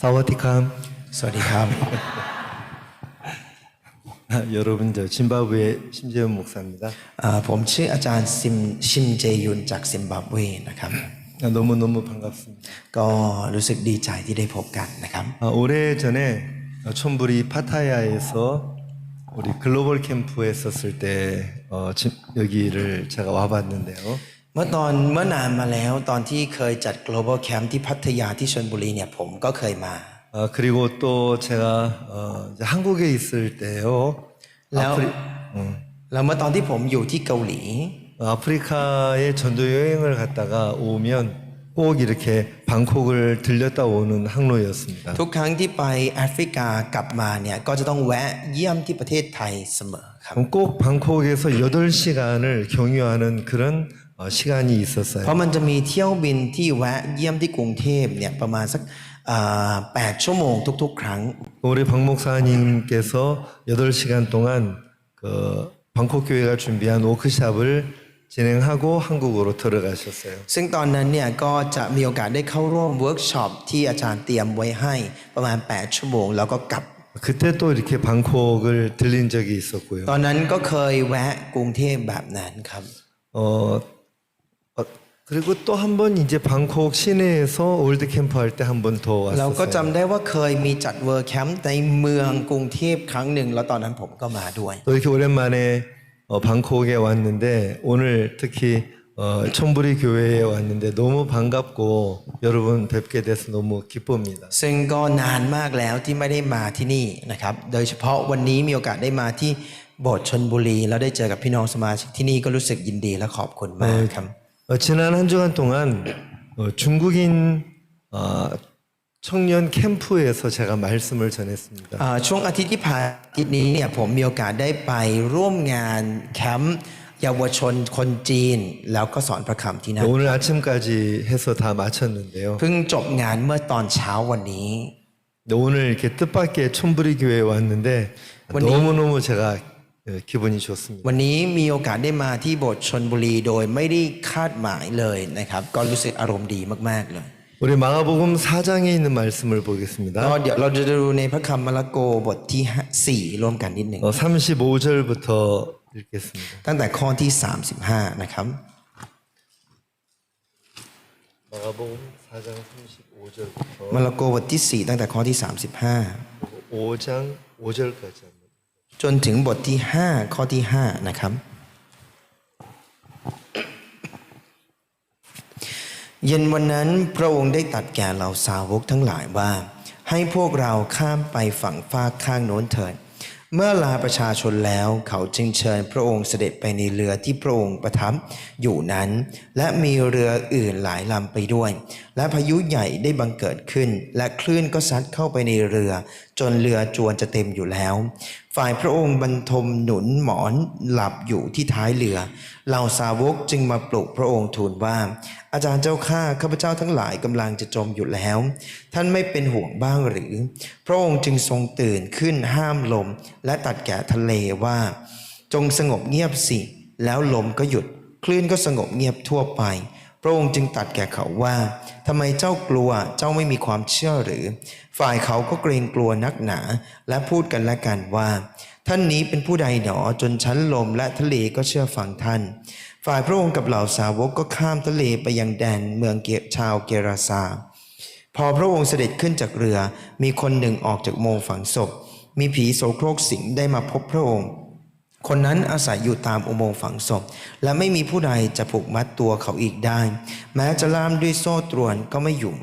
사와디캄. สวัสดีครับ 여러분 저 짐바브웨 심재훈 목사입니다. ผมชื่ออาจารย์ชิมเจยุนจากซิมบับเวนะครับ 너무너무 반갑습니다. ก็รู้สึกดีใจที่ได้พบกันนะครับ 오래전에 촌부리 파타야에서 우리 글로벌 캠프에 있었을 때 여기를 제가 와봤는데요. เมื่อนานมาแล้วตอนที่เคยจัด global camp ที่พัทยาที่ชลบุรีเนี่ยผมก็เคยมา 그리고 또 제가 이제 한국에 있을 때요. แล้วเมื่อตอนที่ผมอยู่ที่เกาหลี 아프리카에 전도 여행을 갔다가 오면 꼭 이렇게 방콕을 들렸다 오는 항로였습니다. ทุกครั้งที่ไปแอฟริกากลับมาเนี่ยก็จะต้องแวะเยี่ยมที่ประเทศไทยเสมอครับ 꼭 방콕에서 8시간을 경유하는 그런 시간이 있었어요. เพราะมันจะมีเที่ยวบินที่แวะเยี่ยมที่กรุงเทพเนี่ยประมาณสัก8 ชั่วโมงทุกๆครั้ง 우리 박 목사님께서 8시간 동안 그 방콕 교회가 준비한 워크숍을 진행하고 한국으로 들어가셨어요. ซึ่งตอนนั้นเนี่ยก็จะมีโอกาสได้เข้าร่วมเวิร์กช็อปที่อาจารย์เตรียมไว้ให้ประมาณ8 ชั่วโมงแล้วก็กลับ 그때 또 이렇게 방콕을 들린 적이 있었고요. ตอนนั้นก็เคยแวะกรุงเทพแบบนั้นครับ 그리고 또 한 번 이제 방콕 시내에서 월드 캠프 할 때 한 번 더 เราก็ 왔었어요. จำได้ว่าเคยมีจัดเวิร์กแคมป์ในเมืองกรุงเทพครั้งหนึ่งแล้วตอนนั้นผมก็มาด้วย 또 이렇게 오랜만에 방콕에 왔는데 오늘 특히 촌부리 교회에 왔는데 너무 반갑고 여러분 뵙게 돼서 너무 기쁩니다. ซึ่งก็นานมากแล้วที่ไม่ได้มาที่นี่นะครับโดยเฉพาะวันนี้มีโอกาสได้มาที่โบสถ์ชลบุรีแล้วได้เจอกับพี่น้องสมาชิกที่นี่ก็รู้สึกยินดีและขอบคุณมากครับ 지난 한 주간 동안 중국인 청년 캠프에서 제가 말씀을 전했습니다. ช่วงอาทิตย์ที่ผ่านอาทิตย์นี้เนี่ยผมมีโอกาสได้ไปร่วมงานแคมป์เยาวชนคนจีนแล้วก็สอนพระคำที่นั่น 오늘 아침까지 해서 다 마쳤는데요. เพิ่งจบงานเมื่อตอนเช้าวันนี้ 오늘 이렇게 뜻밖의 촌부리 교회에 왔는데 너무너무 제가 기분이 좋습니다. วันนี้มีโอกาสได้มาที่โบสถ์ชลบุรีโดยไม่ได้คาดหมายเลยนะครับก็รู้สึกอารมณ์ดีมากๆเลย 우리 마가복음 4장에 있는 말씀을 보겠습니다. ก็เดี๋ยวเราจะดูในพระคัมภีร์มาระโกบทที่4ร่วมกันนิดหนึ่ง 35절부터 읽겠습니다. ตั้งแต่ข้อที่35นะครับ 마가복음 4장 35절부터 มาระโกบทที่4ตั้งแต่ข้อที่ 5장 5절까지 35จนถึงบทที่5ข้อที่5นะครับเย็นวันนั้นพระองค์ได้ตรัสแก่เหล่าสาวกทั้งหลายว่าให้พวกเราข้ามไปฝั่งฟากข้างโน้นเถิดเมื่อลาประชาชนแล้วเขาจึงเชิญพระองค์เสด็จไปในเรือที่พระองค์ประทับอยู่นั้นและมีเรืออื่นหลายลำไปด้วยและพายุใหญ่ได้บังเกิดขึ้นและคลื่นก็ซัดเข้าไปในเรือจนเรือจวนจะเต็มอยู่แล้วฝ่ายพระองค์บรรทมหนุนหมอนหลับอยู่ที่ท้ายเรือเหล่าสาวกจึงมาปลุกพระองค์ทูลว่าอาจารย์เจ้าข้าพเจ้าทั้งหลายกำลังจะจมอยู่แล้วท่านไม่เป็นห่วงบ้างหรือพระองค์จึงทรงตื่นขึ้นห้ามลมและตรัสแก่ทะเลว่าจงสงบเงียบสิแล้วลมก็หยุดคลื่นก็สงบเงียบทั่วไปพระองค์จึงตรัสแก่เขาว่าทำไมเจ้ากลัวเจ้าไม่มีความเชื่อหรือฝ่ายเขาก็เกรงกลัวนักหนาและพูดกันและกันว่าท่านนี้เป็นผู้ใดหนอจนชั้นลมและทะเลก็เชื่อฟังท่านฝ่ายพระองค์กับเหล่าสาวกก็ข้ามทะเลไปยังแดนเมืองชาวเกราซาพอพระองค์เสด็จขึ้นจากเรือมีคนหนึ่งออกจากโมงฝังศพมีผีโสโครกสิงได้มาพบพระองค์คนนั้นอาศัยอยู่ตามอุโมงค์ฝังศพและไม่มีผู้ใดจะผูกมัดตัวเขาอีกได้แม้จะล่ามด้วยโซ่ตรวนก็ไม่อยู่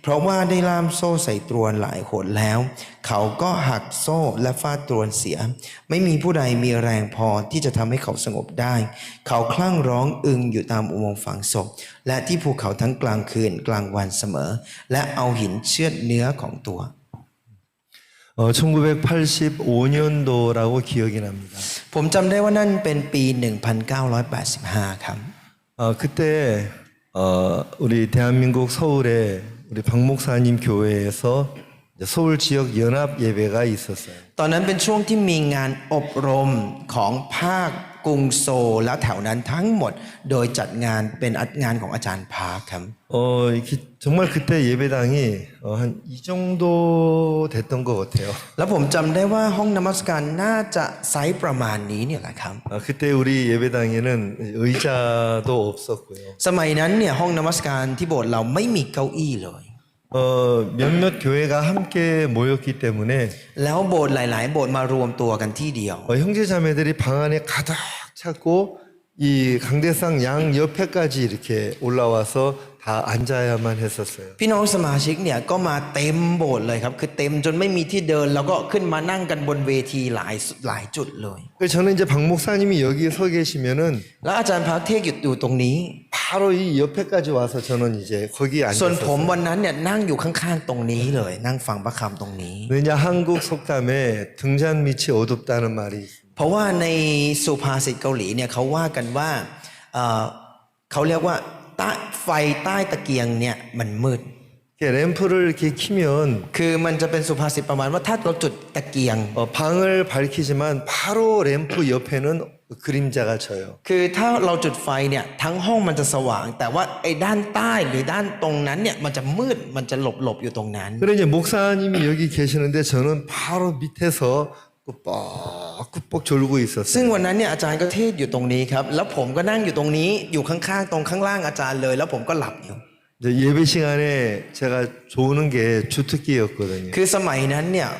เพราะว่าได้ล่ามโซ่ใส่ตรวนหลายหนแล้วเขาก็หักโซ่และฟาดตรวนเสียไม่มีผู้ใดมีแรงพอที่จะทำให้เขาสงบได้เขาคลั่งร้องอึงอยู่ตามอุโมงค์ฝังศพและที่ภูเขาทั้งกลางคืนกลางวันเสมอและเอาหินเชือดเนื้อของตัว1985년도라고 기억이 납니다. ผมจำได้ว่านั่นเป็นปี 1985 ครับ 그때 우리 대한민국 서울에 우리 박 목사님 교회에서 서울 지역 연합 예배가 있었어요. ตอนนั้นเป็นช่วงที่มีงานอบรมของภาค กรุงโซลและแถวนั้นทั้งหมดโดยจัดงานเป็นงานของอาจารย์พาร์คครับ 이렇게 정말 그때 예배당이 한 이 정도 됐던 것 같아요. แล้วผมจำได้ว่าห้องนมัสการน่าจะไซส์ประมาณนี้เนี่ยแหละครับ 그때 우리 예배당에는 의자도 없었고요. สมัยนั้นเนี่ยห้องนมัสการที่โบสถ์เราไม่มีเก้าอี้เลย 몇몇 교회가 함께 모였기 때문에 แล้วโบสถ์หลาย ๆ โบสถ์มารวมตัวกันที่เดียว 형제자매들이 방 안에 가득 찼고 이 강대상 양 옆에까지 이렇게 올라와서 다 앉아야만 했었어요. พี่น้องสมาชิกเนี่ยก็มาเต็มโบสถ์เลยครับคือเต็มจนไม่มีที่เดินแล้วก็ขึ้นมานั่งกันบนเวทีหลายจุดเลย 그래서 저는 이제 박 목사님이 여기 서 계시면은 แล้วอาจารย์พาร์คเทศอยู่ตรงนี้ 바로 이 옆에까지 와서 저는 이제 거기 ส่วนผม 앉았었어요. วันนั้นเนี่ยนั่งอยู่ข้างๆตรงนี้เลย นั่งฟังพระคำตรงนี้ 왜냐 한국 속담에 등잔 밑이 어둡다는 말이 있습니다. เพราะว่าในสุภาษิตเกาหลีเนี่ยเขาว่ากันว่าเขาเรียกว่าไฟใต้ตะเกียงเนี่ยมันมืด 이렇게 램프를 이렇게 키면 คือมันจะเป็นสุภาษิตประมาณว่าถ้าเราจุดตะเกียง 방을 밝히지만 바로 램프 옆에는 그림자가 져요. คือถ้าเราจุดไฟเนี่ยทั้งห้องมันจะสว่าง แต่ว่าไอ้ด้านใต้หรือด้านตรงนั้นเนี่ยมันจะมืดมันจะหลบอยู่ตรงนั้น 그래 이제 목사님이 여기 계시는데 저는 바로 밑에서 꾸벅꾸벅 졸고 ซึ่ง 있었어요. วันนั้นเนี่ยอาจารย์ก็เทศอยู่ตรงนี้ครับแล้วผมก็นั่งอยู่ตรงนี้อยู่ข้างๆตรงข้างล่างอาจารย์เลย แล้วผมก็หลับอยู่ 이제 예배 시간에 제가 조는 게 주특기였거든요. คือสมัยนั้นเนี่ย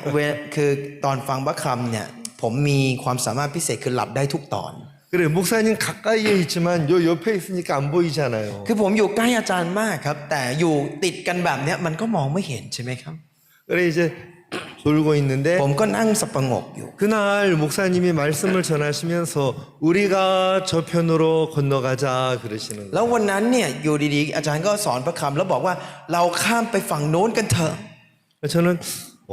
คือตอนฟังพระคำเนี่ยผมมีความสามารถพิเศษคือหลับได้ทุกตอน 그래 목사님 가까이에 있지만 요 옆에 있으니까 안 보이잖아요. คือผมอยู่ใกล้อาจารย์มากครับแต่อยู่ติดกันแบบเนี้ยมันก็มองไม่เห็นใช่ไหมครับ 그래 이제 졸고 있는데 ผมก็นั่งสงบอยู่ 그날 목사님이 말씀을 전하시면서 우리가 저편으로 건너가자 그러시는 แล้ 거예요. ววันนั้นเนี่ยอยู่ดีๆอาจารย์ก็สอนพระคำแล้วบอกว่าเราข้ามไปฝั่งโน้นกันเถอะ 저는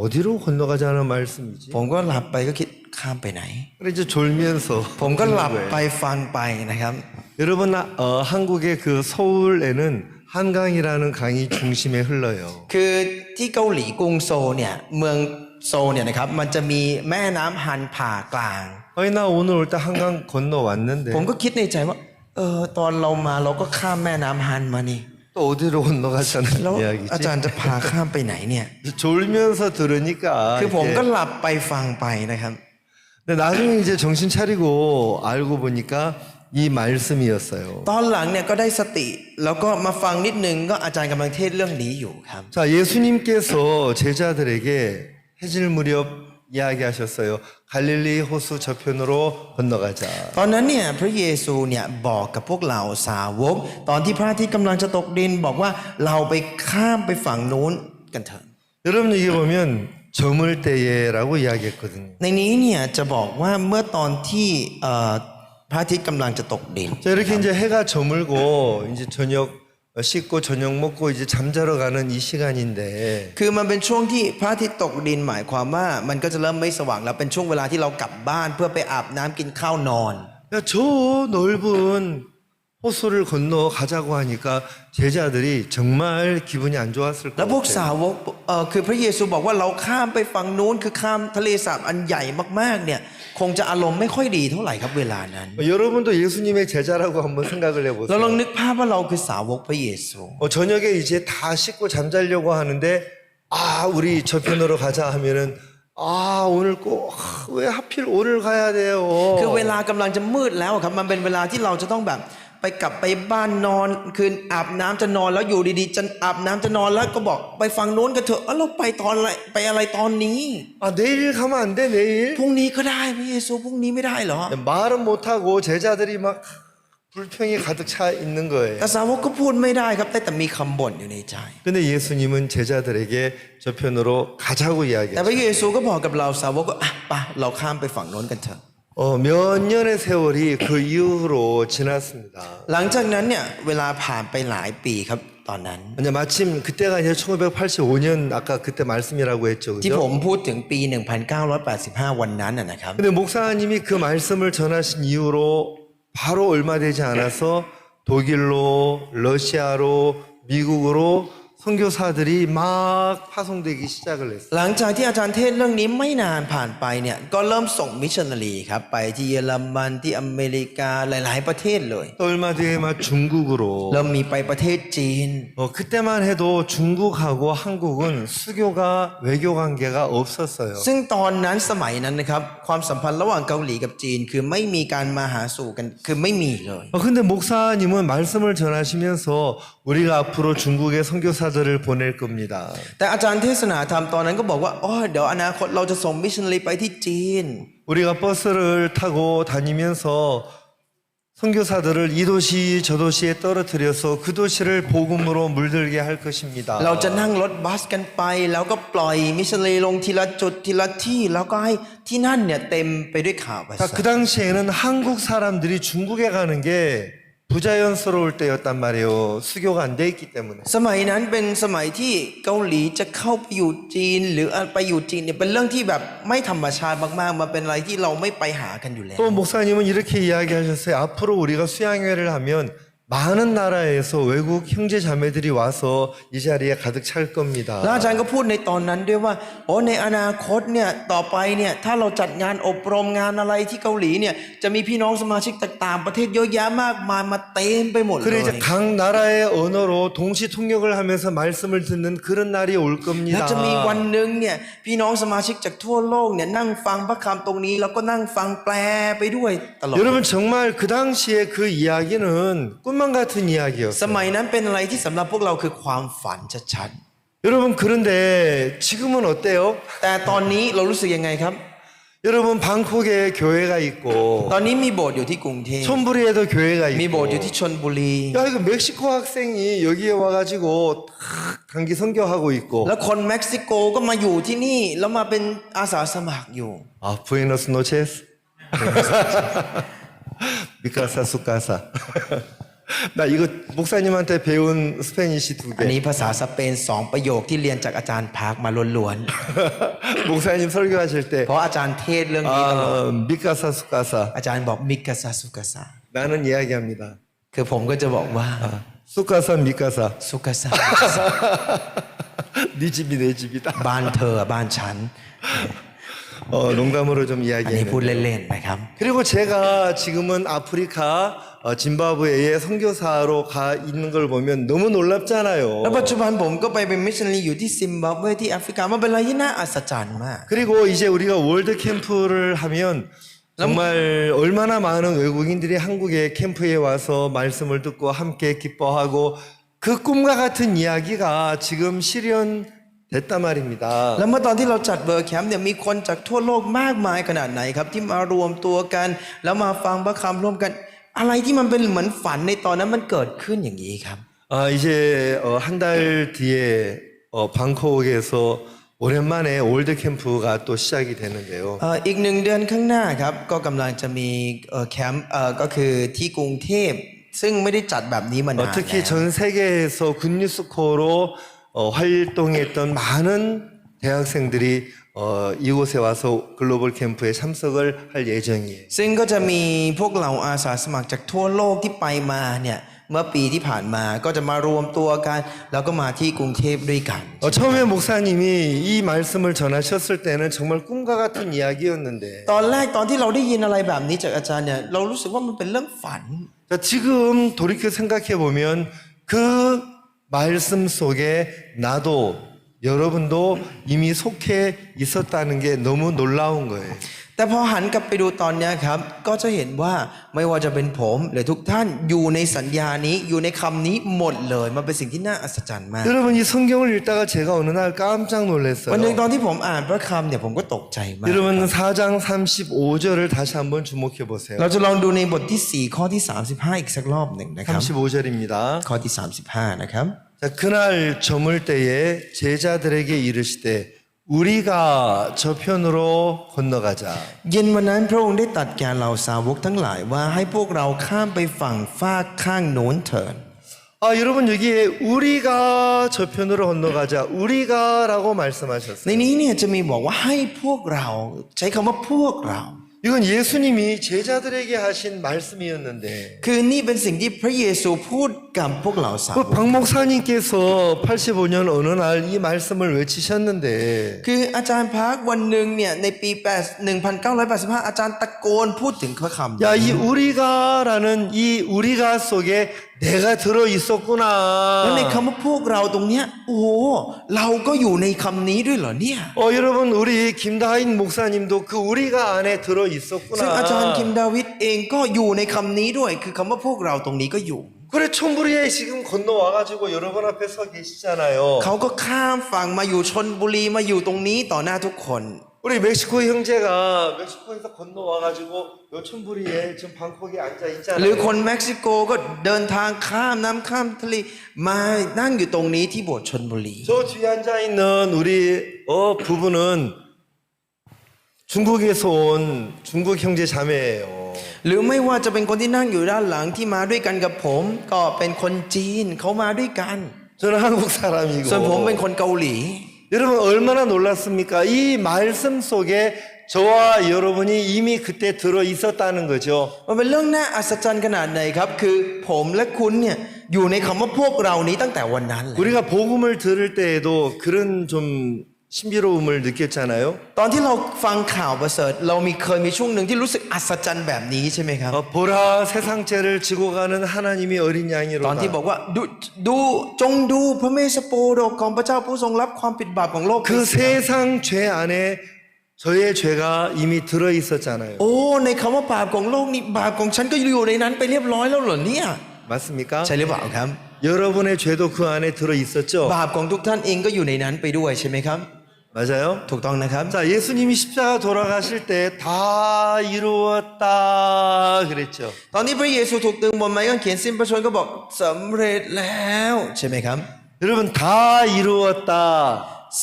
어디로 건너가자는 말씀이지? ผมก็หลับไปก็คิดข้ามไปไหน 그래 이제 졸면서 ผมก็หลับ 듣는 ไป 거예요. ฟังไปนะครับ 여러분 한국의 그 서울에는 한강이라는 강이 중심에 흘러요. คือที่เกาหลีกรุงโซลเนี่ยเมืองโซลเนี่ยนะครับมันจะมีแม่น้ำฮันผ่ากลาง 아니 나 오늘 올 때 한강 건너 왔는데 ผมก็คิดในใจว่าตอนเรามาเราก็ข้ามแม่น้ำฮันมานี่ 또 어디로 건너가자는 แล้ว 이야기지? อาจารย์จะพาข้ามไปไหนเนี่ย 졸면서 들으니까 คือผม 이게 ก็หลับไปฟังไปนะครับ 근데 나중에 이제 정신 차리고 알고 보니까 이 말씀이었어요. ตอนหลังเนี่ยก็ได้สติ แล้วก็มาฟังนิดนึงก็อาจารย์กำลังเทศเรื่องนี้อยู่ครับ 자, 예수님께서 제자들에게 해질 무렵 이야기하셨어요. 갈릴리 호수 저편으로 건너가자. ตอนนั้นเนี่ยพระเยซูเนี่ยบอกกับพวกเราสาวก ตอนที่พระอาทิตย์กำลังจะตกดินบอกว่าเราไปข้ามไปฝั่งโน้นกันเถอะ 여러분 여기 보면 저물 때에라고 이야기했거든요. ในนี้เนี่ยจะบอกว่าเมื่อตอนที่พระอาทิตย์กำลังจะตกดิน 자, 이렇게 이제 해가 저물고 이제 저녁 씻고 저녁 먹고 이제 잠자러 가는 이 시간인데 คือมันเป็นช่วงที่พระอาทิตย์ตกดินหมายความว่ามันก็จะเริ่มไม่สว่างแล้วเป็นช่วงเวลาที่เรากลับบ้านเพื่อไปอาบน้ำกินข้าวนอน 야, 저 넓은 호수를 건너가자고 하니까 제자들이 정말 기분이 안 좋았을 แล้ว 것 พวกสา 같아요. วกคือพระเยซูบอกว่าเราข้ามไปฝั่งนู้นคือข้ามทะเลสาบอันใหญ่มากๆเนี่ยคงจะอารมณ์ไม่ค่อยดีเท่าไหร่ครับเวลานั้น 여러분도 예수님의 제자라고 한번 생각을 เราลอง 해보세요. นึกภาพว่าเราคือสาวกพระเยซู 저녁에 이제 다 씻고 잠자려고 하는데 아 우리 저편으로 가자 하면은 아 오늘 꼭 왜 하필 오늘 가야 돼요. คือเวลากำลังจะมืดแล้วครับมันเป็นเวลาที่เราจะต้องแบบไปกลับไปบ้านนอนคืนอาบน้ำจะนอนแล้วอยู่ดีๆจะอาบน้ำจะนอนแล้วก็บอกไปฝั่งโน้นกันเถอะเราไปตอนอะไรไปอะไรตอนนี้ 아 내일 가면 안 돼 내일? พรุ่งนี้ก็ได้พระเยซูพรุ่งนี้ไม่ได้เหรอ 말은 못하고 제자들이 막 불평이 가득 차 있는 거예요. แต่สาวกก็พูดไม่ได้ครับแต่มีคำบ่นอยู่ในใจ 근데 예수님은 제자들에게 저편으로 가자고 แต่พระ 이야기했어요. เยซูก็บอกกับเราสาวกก็ไปเราข้ามไปฝั่งโน้นกันเถอะ 몇 년의 세월이 그 이후로 지났습니다. หลังจากนั้นเนี่ยเวลาผ่านไปหลายปีครับตอนนั้น 이제 마침 그때가 이제 1985년 아까 그때 말씀이라고 했죠. ที่ผ 그죠? มพูดถึงปี 1985 วันนั้นนะครับ 근데 목사님이 그 말씀을 전하신 이후로 바로 얼마 되지 않아서 독일로 러시아로 미국으로 선교사들이 막 파송되기 시작을 했어요. หลังจากที่อาจารย์เทศเรื่องนี้ไม่นานผ่านไปเนี่ยก็เริ่มส่งมิชชันนารีครับไปที่เยอรมันที่อเมริกาหลายๆประเทศเลย 또 얼마 뒤에 막 중국으로 เริ่มมีไปประเทศจีน 그때만 해도 중국하고 한국은 수교가 외교 관계가 없었어요. ซึ่งตอนนั้นสมัยนั้นนะครับความสัมพันธ์ระหว่างเกาหลีกับจีนคือไม่มีการมาหาสู่กันคือไม่มีเลย 근데 목사님은 말씀을 전하시면서 우리가 앞으로 중국에 선교사들을 보낼 겁니다. แต่อาจารย์เทศนาธรรมตอนนั้นก็บอกว่าเดี๋ยวอนาคตเราจะส่งมิชชันนารีไปที่จีน 우리가 버스를 타고 다니면서 선교사들을 이 도시 저 도시에 떨어뜨려서 그 도시를 복음으로 물들게 할 것입니다. เราจะนั่งรถบัสกันไปแล้วก็ปล่อยมิชชันนารีลงทีละจุดทีละที่แล้วก็ให้ที่นั่นเนี่ยเต็มไปด้วยข่าวประเสริ 그 ฐ 당시에는 한국 사람들이 중국에 가는 게 부자연스러울 때였단 말이에요. 수교가 안 돼 있기 때문에. สมัยนั้นเป็นสมัยที่เกาหลีจะเข้าไปอยู่จีนหรือไปอยู่จีนเนี่ยเป็นเรื่องที่แบบไม่ธรรมชาติมากๆมาเป็นอะไรที่เราไม่ไปหากันอยู่แล้ว 또 목사님은 이렇게 이야기하셨어요. 앞으로 우리가 수양회를 하면 많은 나라에서 외국 형제 자매들이 와서 이 자리에 가득 찰 แล้ว 겁니다. อาจารย์ก็พูดในตอนนั้นด้วยว่าในอนาคตเนี่ยต่อไปเนี่ยถ้าเราจัดงานอบรมงานอะไรที่เกาหลีเนี่ยจะมีพี่น้องสมาชิกต่างๆประเทศเยอะแยะมากมายมาเต็มไปหมดเล 그래 ย 이제 각 나라의 언어로 동시 통역을 하면서 말씀을 듣는 그런 날이 올 และ 겁니다. จะมีวันหนึ่งเนี่ยพี่น้องสมาชิกจากทั่วโลกเนี่ยนั่งฟังพระคำตรงนี้แล้วก็นั่งฟังแปลไปด้วยตลอด 여러분 정말 그 당시에 그 이야기는 꿈만 같은 ส 이야기였어요. มัยนั้นเป็นอะไรที่สำหรับพวกเราคือความฝันชัด 여러분 그런데 지금은 어때요? ๆแต่ตอนนี้เรารู้สึกยังไงครับ 여러분 방콕에 교회가 있고 ตอนนี้มีโบสถ์อยู่ที่กรุงเทพ 촌부리에도 교회가 มีโบส 있고 ถ์อยู่ที่ชลบุรี 야 이거 멕시코 학생이 여기에 와가지고 탁 단기 선교하고 있고 แล้วคนเม็กซิโกก็มาอยู่ที่นี่แล้วมาเป็นอาสาสมัครอยู่ 아 부에노스 노체스 미카사 수카사 나 이거 목사님한테 배운 스페니시 อันนี้ 2개 ภาษาสเปน2ประโยคที่เรียนจากอาจารย์พาร์คมาล้วน 목사님 설교하실 ๆ 때 เพราะอาจารย์เทศเรื่องนี้ตลอด 미카사 수카사 อาจารย์บอกมิกาซาสุกาซา 나는 이야기합니다 คือผมก็จะบอกว่า 수카사 미카사 สุกาซา 네 집이 내 집이다 บ้านเธอบ้านฉัน 농담으로 좀 อันนี้พูด 이야기했는데 เล่นๆนะครับ 그리고 제가 지금은 아프리카 짐바브웨에 선교사로 가 있는 걸 보면 너무 แล้ว 놀랍잖아요. ปัจจุบันผมก็ไปเป็นมิชชันนารีอยู่ที่ซิมบับเวที่แอฟริกามันเป็นอะไรที่น่าอัศจรรย์มาก 그리고 이제 우리가 월드 캠프를 하면 정말 얼마나 많은 외국인들이 한국에 캠프에 와서 말씀을 듣고 함께 기뻐하고 그 꿈과 같은 이야기가 지금 실현됐단 말입니다. แล้วเมื่อตอนที่เราจัดเบอร์แคมป์เนี่ยมีคนจากทั่วโลกมากมายขนาดไหนครับที่มารวมตัวกัน แล้วมาฟังพระคำร่วมกัน อะไรที่มันเป็นเหมือนฝันในตอนนั้นมันเกิดขึ้นอย่างนี้ครับ 이제 한 달 뒤에 방콕에서 오랜만에 월드 캠프가 또 시작이 되는데요. อีก1 เดือนข้างหน้าครับก็กำลังจะมีแคมป์ก็คือที่กรุงเทพซึ่งไม่ได้จัดแบบนี้มานาน 특히 전 세계에서 굿뉴스코로 활동했던 많은 대학생들이 이곳에 와서 글로벌 캠프에 참석을 할 예정이에요. ซึ่งก็จะมีพวกเราอาสาสมัครจากทั่วโลกที่ไปมาเนี่ยเมื่อปีที่ผ่านมาก็จะมารวมตัวกันแล้วก็มาที่กรุงเทพด้วยกัน 처음에 목사님이 이 말씀을 전하셨을 때는 정말 꿈과 같은 이야기였는데 ตอนแรกตอนที่เราได้ยินอะไรแบบนี้จากอาจารย์เนี่ยเรารู้สึกว่ามันเป็นเรื่องฝัน 지금 돌이켜 생각해 보면 그 말씀 속에 나도 여러분도 이미 속해 있었다는 게 너무 놀라운 거예요. แต่พอหันกลับไปดูตอนนี้ครับก็จะเห็นว่าไม่ว่าจะเป็นผมหรือทุกท่านอยู่ในสัญญานี้อยู่ในคำนี้หมดเลยมันเป็นสิ่งที่น่าอัศจรรย์มาก 여러분 이 성경을 읽다가 제가 어느 날 깜짝 วันหนึ่ง 놀랐어요. ตอนที่ผมอ่านพระคำเนี่ยผมก็ตกใจมาก 여러분 4장 35절을 다시 한번 주목해 보세요. เราจะลองดูในบทที่ 4 ข้อที่ 35 อีกสักรอบหนึ่งนะครับ 35절입니다. ข้อที่ 35 นะครับ 자, 그날 저물 때에 제자들에게 이르시되 우리가 저편으로 건너가자. เย็นวันนั้นพระองค์ได้ตรัสแก่เหล่าสาวกทั้งหลายว่าให้พวกเราข้ามไปฝั่งฟากข้างโน้นเถิด 여러분 여기에 우리가 저편으로 건너가자. 우리가라고 ใน 말씀하셨어요. นี้เนี่ยจะมีบอกว่าให้พวกเราใช้คำว่าพวกเรา 이건 예수님이 제자들에게 하신 말씀이었는데 คือนี่เป็นสิ่งที่พระเยซูพูดกับพวกเราสาวก 박 목사님께서 85년 어느 날 이 말씀을 외치셨는데 คืออาจารย์พักวันหนึ่งเนี่ยในปี1985อาจารย์ตะโกนพูดถึงพระคำ 야, 이 우리가라는 이 우리가 속에 내가 들어 แล้วใน 있었구나. คำว่าพวกเราตรงเนี้ยโอ้โหเราก็อยู่ในคำนี้ด้วยเหรอเนี่ย 여러분 우리 김다인 목사님도 그 우리가 안에 들어 ซึ่งอาจารย์คิม 있었구나. ดาวิดเองก็อยู่ในคำนี้ด้วย คือคำว่าพวกเราตรงนี้ก็อยู่ 그래 촌부리에 지금 건너와가지고 여러분 앞에 서 계시잖아요. เขาก็ข้ามฝั่งมาอยู่ชนบุรีมาอยู่ตรงนี้ต่อหน้าทุกคน 우리 멕시코 형제가 멕시코에서 건너와가지고 요 촌부리에 지금 방콕에 앉아 หรือค 있잖아요. นเม็กซิโกก็เดินทางข้ามน้ำข้ามทะเลมานั่งอยู่ตรงนี้ที่โบสถ์ชนบุรี 저 뒤에 앉아 있는 우리 부부는 중국에서 온 중국 형제 자매예요. หรือไม่ว่าจะเป็นคนที่นั่งอยู่ด้านหลังที่มาด้วยกันกับผม ก็เป็นคนจีนเขามาด้วยกัน 저는 한국 사람이고. ส่วนผมเป็นคนเกาหลี 여러분 얼마나 놀랐습니까? 이 말씀 속에 저와 여러분이 이미 그때 들어 있었다는 거죠. มันเป็นเรื่องน่าอัศจรรย์ขนาดไหนครับ คือผมและคุณเนี่ยอยู่ในคำว่าพวกเรานี้ตั้งแต่วันนั้นเลย 우리가 복음을 들을 때에도 그런 좀 신비로움을 느꼈잖아요. ตอนที่เราฟังข่าวประเสริฐเราเคยมีช่วงหนึ่งที่รู้สึกอัศจรรย์แบบนี้ใช่ไหมครับ 보라 세상죄를 지고 가는 하나님이 어린 ตอนที่บ 양이로다. อกว่าดูจงดูพระเมสสโปโดกของพระเจ้าผู้ทรงรับความผิดบาปของโลก 그 세상 죄 안에 저의 죄가 이미 들어 있었잖아요. โอ้ในคำว่าบาปของโลกนี่บาปของฉันก็อยู่ในนั้นไปเรียบร้อยแล้วเหรอเนี่ย 맞습니까? ใช่หรือเปล่าครับ 여러분의 죄도 그 안에 들어 있었죠. บาปของทุกท่านเองก็อยู่ในนั้นไปด้วยใช่ไหมครับ 맞아요? ถูกต้องนะครับ 자, 예수님이 십자가 돌아가실 때 다 이루었다 그랬죠. ตอนที่พระเยซูถูกตึงบนไม้กางเขนสิ้นพระชนม์ก็บอกสำเร็จแล้วใช่ไหมครับ 여러분 다 이루었다.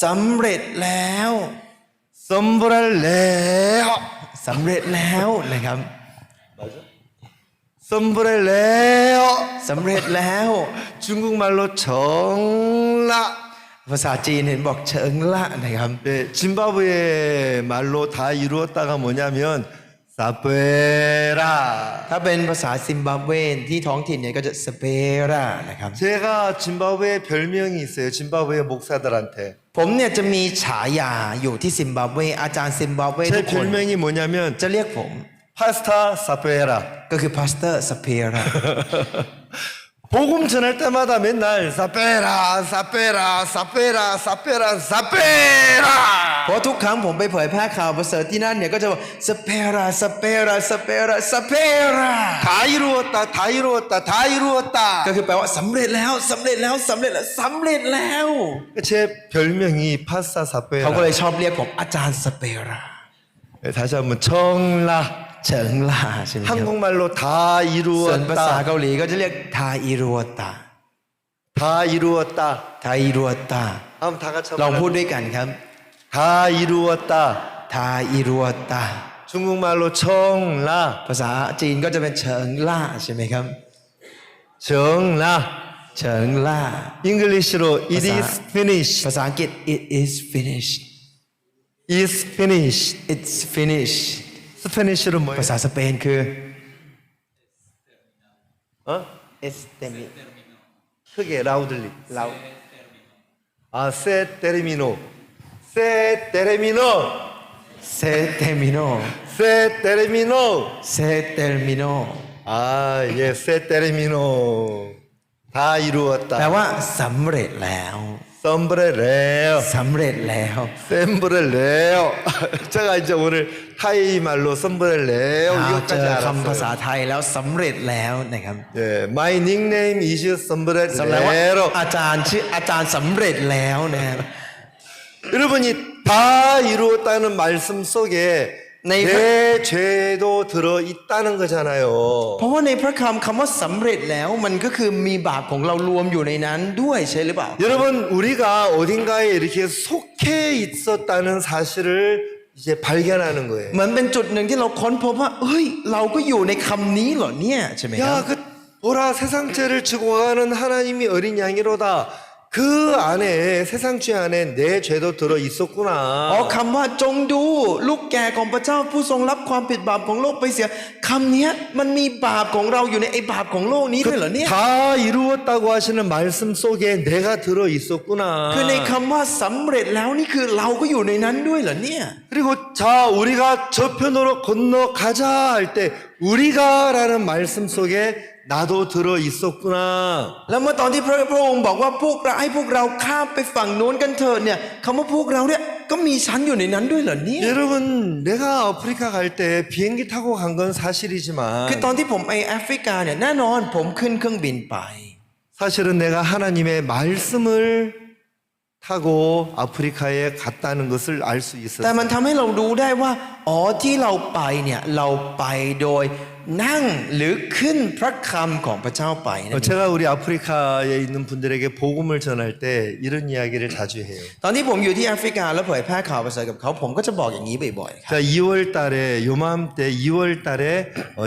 สำเร็จแล้ว 썸브렐레요. สำเร็จแล้วนะครับ 맞아? 썸브렐레요. สำเร็จแล้ว 중국말로 정라. ภาษาจีนเห็นบอกเชิงละนะครับ 네, 짐바브웨 말로 다 이루었다가 뭐냐면 사페라. ถ้าเป็นภาษาซิมบับเวที่ท้องถิ่นเนี่ยก็จะสเปรานะครับ 제가 짐바브웨 별명이 있어요. 짐바브웨 목사들한테. ผมเนี่ยจะมีฉายาอยู่ที่ซิมบับเวอาจารย์ซิมบับเว 제 ทุกคน 별명이 뭐냐면 จะเรียกผม 파스타 사페라. ก็คือพาสเตอร์สเปรา 복음 전할 때마다 맨날 사페라 사페라 사페라 사페라 사페라. เพราะทุกครั้งผมไปเผยแพร่ข่าวประเสริฐที่นั่นเนี่ยก็จะบอกสเปราสเปราสเปราสเปรา 다 이루었다 다 이루었다 다 이루었다. ก็คือแปลว่าสำเร็จแล้วสำเร็จแล้วสำเร็จแล้วสำเร็จแล้ว 제 별명이 파스타 เขาก็เลย 사페라. ชอบเรียกผมอาจารย์สเปรา 네, 다시 한번 정라. เฉิงลาใช่ไหมครับ 한국말로 다 ส่วนภาษา 이루었다. เกาหลีก็จะเรียกทาอิรัวตา 다 이루었다. ทาอิรัวตา 한번 다 같이 ลองพูด 한번. ด้วยกันครับ 다 이루었다. ทาอิรัวตา 중국말로 정라. ภาษาจีนก็จะเป็นเฉิงล่าใช่ไหมครับ 정라. เฉิงล่า 잉글리시로 it is finished. ภาษาอังกฤษ it is finished is finished. it's finished 스페니쉬로 ภา 뭐예요? ษาสเปนคือ 어? it's 크게 라우들리. 라우. 아, 세 테르미노. 세 테르미노. เซเตมิโน 세 테르미노. เซเตมิโน 아, 예, 세 테르미노. 다 แปล 이루었다. ว่าสำเร็จแล้ว 썸브레레요. สำเร็จแล้ว 샘브렐레요. 제가 이제 오늘 타이 말로 썸브렐레요 เจ 이것까지 อคำภาษา 알았어요. ไทยแล้วสำเร็จแล้วนะครับ 예, my nickname is สำเร็จว่า 썸브렐레로. อาจารย์ชื่ออาจารย์สำเร็จแล้วนะครับ 여러분이 다 이루었다는 말씀 속에 네, 내 죄도 들어 있다는 거잖아요. เพราะว่าในพระคำว่าสำเร็จแล้วมันก็คือมีบาปของเรารวมอยู่ในนั้นด้วยใช่หรือเปล่า 여러분 우리가 어딘가에 이렇게 속해 있었다는 사실을 이제 발견하는 거예요. เหมือนเป็นจุดหนึ่งที่เราค้นพบว่าเฮ้ยเราก็อยู่ในคำนี้เหรอเนี่ยใช่ไหมครับ 야, 그 보라 세상죄를 지고 가는 하나님이 어린 양이로다. 그 안에 세상 죄 안에 내 죄도 들어 อ๋อ 있었구나. คำว่าจงดูลูกแกะของพระเจ้าผู้ทรงรับความผิดบาปของโลกไปเสียคำเนี้ยมันมีบาปของเราอยู่ในไอ้บาปของโลกนี้ด้วยเหรอเนี่ย 다 이루었다고 하시는 말씀 속에 내가 들어 คือใน 있었구나. คำว่าสำเร็จแล้วนี่คือเราก็อยู่ในนั้นด้วยเหรอเนี่ย 그리고 자 우리가 저편으로 건너가자 할 때 우리가라는 말씀 속에 나도 들어 있었구나. แล้วเมื่อตอนที่พระองค์บอกว่าพวกเราให้พวกเราข้ามไปฝั่งโน้นกันเถิดเนี่ยคำว่าพวกเราเนี่ยก็มีฉันอยู่ในนั้นด้วยเหรอเนี่ย 여러분 내가 아프리카 갈 때 비행기 타고 간 건 사실이지만 คือตอนที่ผมไปแอฟริกาเนี่ยแน่นอนผมขึ้นเครื่องบินไป 사실은 내가 하나님의 말씀을 타고 아프리카에 갔다는 것을 알 수 แต่ 있었어요. มันทำให้เรารู้ได้ว่าอ๋อที่เราไปเนี่ยเราไปโดยนั่งหรือขึ้นพระคำของพระเจ้าไปนะ 제가 우리 아프리카에 있는 분들에게 복음을 전할 때 이런 이야기를 자주 해요. ตอนที่ผมอยู่ที่แอฟริกาแล้วเผยแพร่ข่าวประเสริฐกับเขาผมก็จะบอกอย่างนี้บ่อยๆครับ 자, 2월 달에 요맘때 2월 달에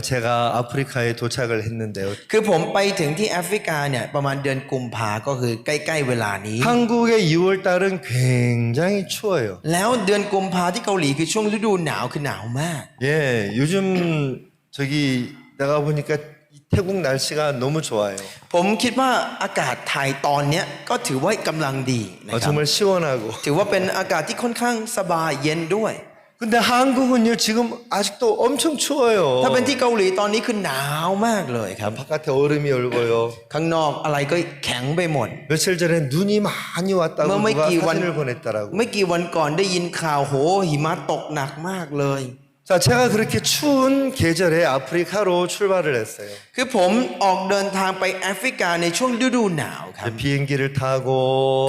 제가 아프리카에 도착을 했는데요. คือผมไปถึงที่แอฟริกาเนี่ยประมาณเดือนกุมภาก็คือใกล้ๆเวลานี้ 한국의 2월 달은 굉장히 추워요. แล้วเดือนกุมภาที่เกาหลีคือช่วงฤดูหนาวคือหนาวมาก 예, 요즘 저기 내가 보니까 이 태국 날씨가 너무 좋아요. ผมคิดว่าอากาศไทยตอนเนี้ยก็ถือว่ากำลังดีนะครับ 정말 시원하고. ถือว่าเป็นอากาศที่ค่อนข้างสบายเย็นด้วย 근데 한국은요 지금 아직도 엄청 추워요. ถ้าเป็นที่เกาหลีตอนนี้คือหนาวมากเลยครับ 바깥에 얼음이 얼고요. ข้างนอกอะไรก็แข็งไปหมด 며칠 전에 눈이 많이 왔다고 뭐 누가 mấy kỳ 사진을วัน- 보냈더라고. ไม่กี่วันก่อนได้ยินข่าวโหหิมะตกหนักมากเลย 자, 제가 그렇게 추운 계절에 아프리카로 출발을 했어요. คือผมออกเดินทางไปแอฟริกาในช่วงฤดูหนาวครับ 비행기를 타고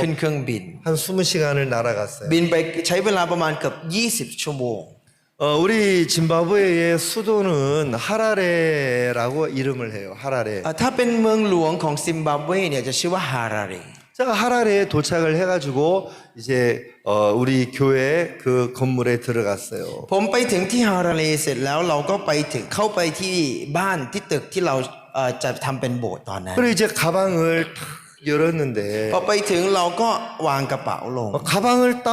ขึ้นเครื่องบิน 한 20시간을 날아갔어요. บินไปใช้เวลาประมาณเกือบ20 ชั่วโมง 우리 짐바브웨의 수도는 하라레라고 이름을 해요. 하라레. ถ้าเป็นเมืองหลวงของซิมบับเวเนี่ยจะชื่อว่าฮาราเร 제가 하라레에 도착을 해가지고 이제 우리 교회 그 건물에 들어갔어요. ผมไปถึงที่ฮาราเรเสร็จแล้วเราก็ไปถึงเข้าไปที่บ้านที่ตึกที่เราจะทำเป็นโบสถ์ตอนนั้น 그리고 이제 가방을 탁 열었는데 พอไปถึงเราก็วางกระเป๋าลง 가방을 딱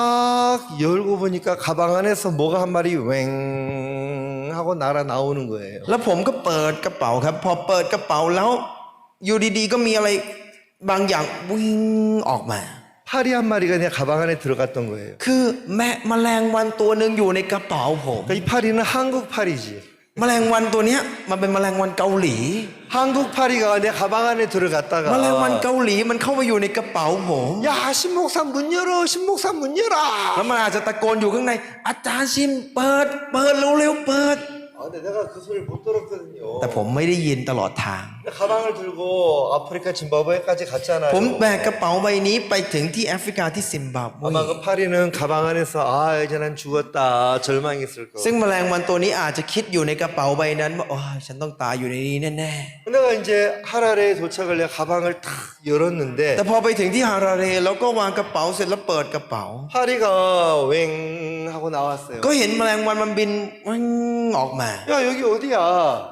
열고 보니까 가방 안에서 뭐가 한 마리 웽 하고 날아 나오는 거예요. แล้วผมก็เปิดกระเป๋าครับ พอเปิดกระเป๋าแล้วอยู่ดีๆก็มีอะไรบางอย่างวิ่งออกมา 파리 한 마리가 내 가방 안에 들어갔던 거예요. คือแมลงวันตัวหนึ่งอยู่ในกระเป๋าผม 그러니까 이 파리는 한국 파리지. แมลงวันตัวเนี้ยมันเป็นแมลงวันเกาหลี 한국 파리가 내 가방 안에 แมลงวัน 들어갔다가 เกาหลีมันเข้ามาอยู่ในกระเป๋าผม 야 신목사 문 열어 신목사 문 열어 แล้วมันอาจจะตะโกนอยู่ข้างในอาจารย์ชิมเปิดเร็วๆเปิด 근데 내가 그 소리를 못 들었거든요. แต่ผมไม่ได้ยินตลอดทาง 가방을 들고 아프리카 짐바브웨까지 갔잖아요. ผมแบกกระเป๋าใบนี้ไปถึงที่แอฟริกาที่ซิมบับเว 아마 그 파리는 가방 안에서 아 이제 난 죽었다 절망했을 거. ซึ่งแมลงวันตัวนี้อาจจะคิดอยู่ในกระเป๋าใบนั้นว่าโอ้ยฉันต้องตายอยู่ในนี้แน่ 내가 이제 하라레에 도착을 내가 가방을 탁 ๆ 열었는데 แต่พอไปถึงที่ฮาราเรแล้วก็วางกระเป๋าเสร็จแล้วเปิดกระเป๋า 파리가 웽 하고 나왔어요. ก็เห็นแมลงวันมันบินวิ่งออกมา 야 여기 어디야?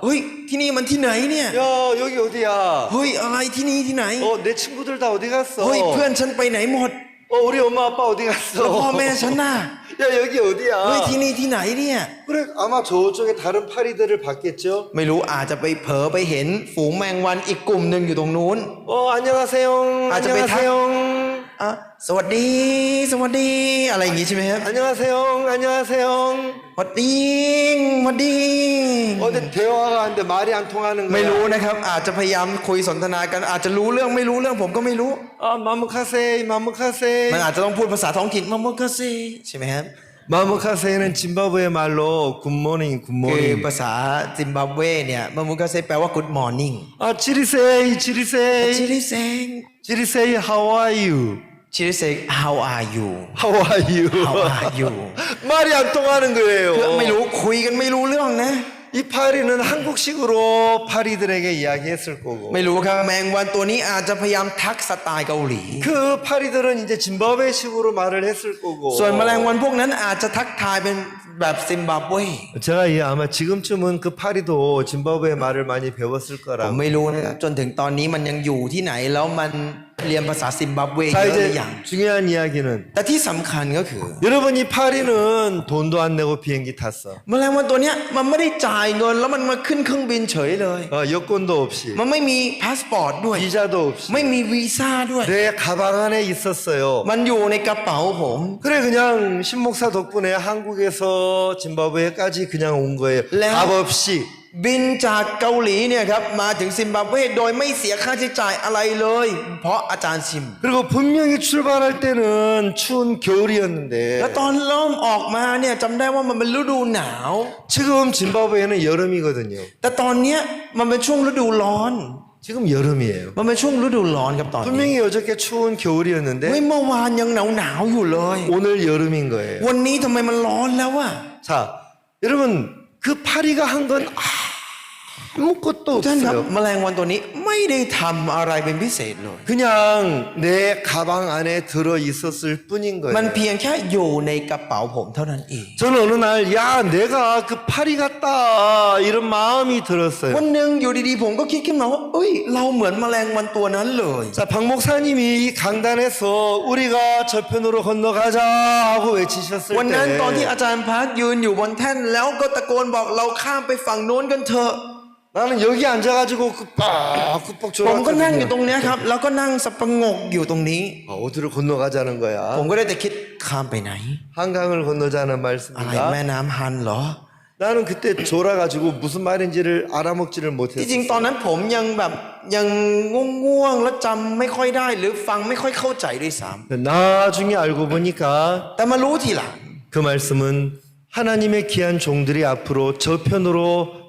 เฮ้ยที่นี่มันที่ไหนเนี่ย 야 여기 어디야? เฮ้ยอะไรที่นี่ที่ไหน 내 친구들 다 어디 갔어? เฮ้ยเพื่อนฉันไปไหนหมด 우리 엄마 아빠 어디 แล้วพ่อ 갔어? แม่ฉันน่ะ 야 여기 เฮ้ย 어디야? ที่นี่ที่ไหนเนี่ย 그래 아마 저쪽에 다른 파리들을 봤겠죠? ไม่รู้อาจจะไปเผลอไปเห็นฝูงแมงวันอีกกลุ่มหนึ่งอยู่ตรงนู้น 안녕하세요. 아저 왜 다- 안녕하세요. อ่ะสวัสดีอะไรอย่างงี้ใช่ไหมครับ 안녕하세요. 안녕하세요. สวัสดีสวัสดี 근데 대화가 안 돼. 말이 안 통하는 ไม่รู้ 거야. นะครับ อาจจะพยายามคุยสนทนากันอาจจะรู้เรื่องไม่รู้เรื่องผมก็ไม่รู้ 마무카세이 มัน 마무카세이. อาจจะต้องพูดภาษาท้องถิ่นมาโมกาเซใช่ไหมครับ 마무카세이는 짐바브웨 말로 굿모닝 คือ 굿모닝. ภาษาซิมบับเวเนี่ยมาโมกาเซแปลว่า good morning 지리세이 ชิ 지리세이 ริเซง 지리세이 how are you? ชิริเซง how are you How are you? How are you? 말이 안 통하는 คือไม่ 거예요. รู้คุยกันไม่รู้เรื่องนะ 이 파리는 한국식으로 파리들에게 이야기했을 거고 ไม่รู้ครับแมงวันตัวนี้อาจจะพยายามทักสไตล์เกาหลี 그 파리들은 이제 짐바브웨식으로 말을 했을 거고 ส่วนแมลงวันพวกนั้นอาจจะทักทายเป็น แบบซิมบับเว 제가 아마 지금쯤은 그 파리도 짐바브웨 말을 많이 배웠을 ผม 거라고. ไม่รู้นะครับจนถึงตอนนี้มันยังอยู่ที่ไหนแล้วมันเรียนภาษาซิมบับเวเย 자 อะหรือ 이제 ยัง 중요한 이야기는 แต่ที่สำคัญก็คือ 여러분 이 파리는 돈도 안 내고 비행기 탔어. แมลงวันตัวเนี้ยมันไม่ได้จ่ายเงินแล้วมันมาขึ้นเครื่องบินเฉยเลย 여권도 없이 มันไม่มีพาสปอร์ตด้วย 비자도 없이 ไม่มีวีซ่าด้วย 내 가방 안에 있었어요. มันอยู่ในกระเป๋าผม 그래 그냥 신목사 덕분에 한국에서 짐바브웨까지 그냥 온 거예요. 래- 값 없이. บินจากเกาหลีเนี่ยครับมาถึงซิมบับเวโดยไม่เสียค่าใช้จ่ายอะไรเลย เพราะอาจารย์ซิม 그리고 분명히 출발할 때는 추운 แล้ว 겨울이었는데 ตอนเริ่มออกมาเนี่ยจำได้ว่ามันเป็นฤดูหนาว 지금 짐바브웨는 여름이거든요. แต่ตอนเนี้ยมันเป็นช่วงฤดูร้อน 지금 여름이에요. มันเป็นช่วงฤดูร้อนครับตอนนี้ 분명히 어저께 추운 เฮ้ย 겨울이었는데 เมื่อวานยังหนาวอยู่เลย 오늘 여름인 거예요. วันนี้ทำไมมันร้อนแล้วอะ 자, 여러분 그 파리가 한 건 아무것도 ท่านครับ 없어요. แมลงวันตัวนี้ไม่ได้ทำอะไรเป็นพิเศษเลย 그냥 내 가방 안에 들어 있었을 뿐인 มัน 거예요. เพียงแค่อยู่ในกระเป๋าผมเท่านั้นเอง 저는 어느 날, 야, 내가 그 파리 같다, 이런 마음이 วัน 들었어요. หนึ่งอยู่ดีๆผมก็คิดขึ้นมาว่าเอ้ยเราเหมือนแมลงวันตัวนั้นเลย 자, 박 목사님이 이 강단에서 우리가 저편으로 건너가자 하고 외치셨을 วันนั้นตอนที่ 때 อาจารย์พักยืนอยู่บนแท่นแล้วก็ตะโกนบอกเราข้ามไปฝั่งโน้นกันเถอะ 나는 여기 앉아가지고 꾹뻑 ผมก็นั่งอยู่ตร 졸았거든요. งเนี้ยครับแล้วก็นั่งสับประงกอยู่ตรงนี้ 어디로 건너가자는 ผม 거야? ก็ได้แต่คิดข้ามไปไหน 한강을 건너자는 อะไรแม่ 말씀인가? น้ำฮันเหรอ 나는 그때 졸아가지고 무슨 말인지를 알아먹지를 ที่จริง 못했어. ตอนนั้นผมยังแบบยังง่วงๆแล้วจำไม่ค่อยได้ หรือฟังไม่ค่อยเข้าใจด้วยซ้ 나중에 알고 보니까 ำแต่มารู้ทีหลัง 그 말씀은 하나님의 귀한 종들이 앞으로 저편으로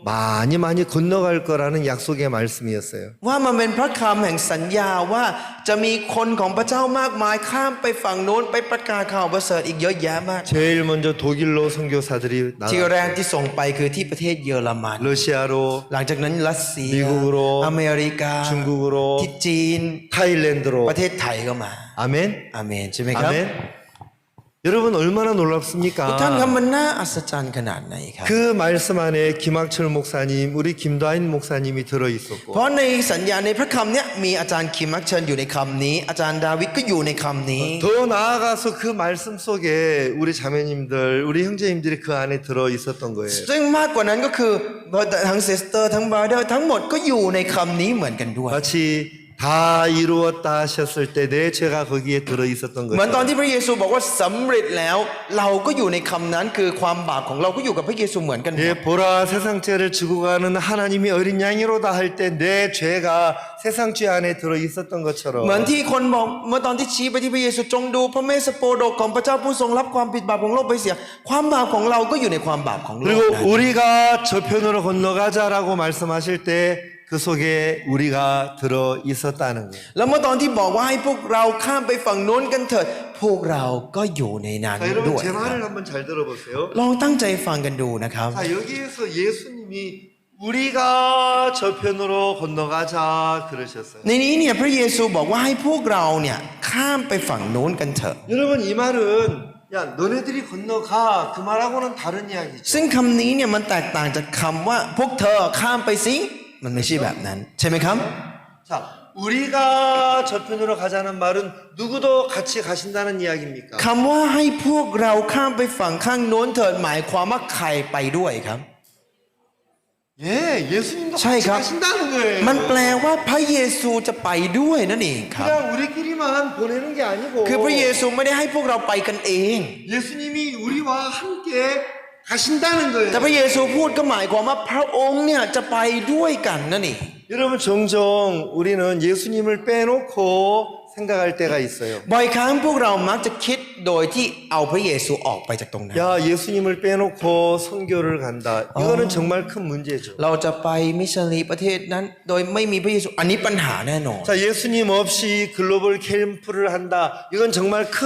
많이 건너갈 거라는 약속의 말씀이었어요. ว่ามันเป็นพระคำแห่งสัญญาว่าจะมีคนของพระเจ้ามากมายข้ามไปฝั่งโน้นไปประกาศข่าวประเสริฐอีกเยอะแยะมาก 제일 먼저 독일로 선교사들이 ที่แร 나갔고 กที่ส่งไปคือที่ประเทศเยอรมัน 러시아로 หลังจากนั้นรัสเซีย มิกุโร อเมริกา 중국으로 ที่จีน 타일랜드로 ประเทศไทยก็มา 아멘 อาเมนใช่ไหมครับ 아멘 여러분 얼마나 ทุกท่านครับ 놀랍습니까? มันน่าอัศจรรย์ขนาดไหนครับ 그 말씀 안에 김학철 목사님 우리 김다인 목사님이 들어 있었고 เพราะในสัญญาในพระคำเนี้ยมีอาจารย์คิมมักเชิญอยู่ในคำนี้ อาจารย์ดาวิดก็อยู่ในคำนี้ 더 나아가서 그 말씀 속에 우리 자매님들 우리 형제님들이 그 안에 들어 있었던 거예요 ซึ่งมากกว่านั้นก็คือทั้งเซสเตอร์ทั้งบาร์เดอร์ทั้งหมดก็อยู่ในคำนี้เหมือนกันด้วย 마치 다 이루었다 하셨을 때 내 죄가 거기에 들어 있었던 เหมือนตอน 거죠. ที่พระเยซูบอกว่าสำเร็จแล้ว เราก็อยู่ในคำนั้นคือความบาปของเราก็อยู่กับพระเยซูเหมือนกันหมด 예, 보라 세상 죄를 지고 가는 하나님이 어린 양이로다 할 때 내 죄가 세상 죄 안에 들어 있었던 เหมือน 것처럼 ที่คนบอกเมื่อตอนที่ชี้ไปที่พระเยซูจงดูพระเมสสโปโดกของพระเจ้าผู้ทรงรับความผิดบาปของโลกไปเสีย ความบาปของเราก็อยู่ในความบาปของโลก 그리고 นั้น 우리가 저편으로 건너가자라고 말씀하실 때 그 속에 우리가 들어 있었다는 거예요. แล้วเมื่อตอนที่บอกว่าให้พวกเราข้ามไปฝั่งโน้นกันเถิดพวกเราก็อยู่ในนั้น 자, 여러분 ด้วย 제 말을 한번 잘 들어보세요. ลองตั้งใจฟังกันดูนะครับ 자, 여기에서 예수님이 우리가 저편으로 건너가자 그러셨어요. ในนี้เนี่ยพระเยซูบอกว่าให้พวกเราเนี่ยข้ามไปฝั่งโน้นกันเถอะ 여러분 이 말은 야 너네들이 건너가 그 말하고는 다른 이야기죠. ซึ่งคำนี้เนี่ยมันแตกต่างจากคำว่าพวกเธอข้ามไปสิมันไม่ใช่แบบนั้นใช่ไหมครับ 자, 우리가 저편으로 가자는 말은 누구도 같이 가신다는 이야기입니까? คำว่าให้พวกเราข้ามไปฝั่งข้างโน้นเถิดหมายความว่าใครไปด้วยครับ 예, 예수님도 같이 차이가- 가신다는 거예요. มันแปลว่าพระเยซูจะไปด้วยนั่นเองครับ 그냥 우리끼리만 보내는 게 아니고 คือพระเยซูไม่ได้ให้พวกเราไปกันเอง 예수님이 우리와 함께 가신다는 거예요. แต่พระเยซูพูดก็หมายความว่าพระองค์เนี่ยจะไปด้วยกันนั่นเอง 여러분 종종 우리는 예수님을 빼놓고 생각할 때가 있어요. บ่อยครั้งพวกเรามักจะคิดโดยที่เอาพระเยซูออกไปจากตรงนั้น 야, 예수님을 빼놓고 선교를 간다. 이거는 정말 큰 문제죠. เราจะไปมิชชันนารีประเทศนั้น โดยไม่มีพระเยซูอันนี้ปัญหาแน่นอน 자, 예수님 없이 글로벌 캠프를 한다. 이건 정말 큰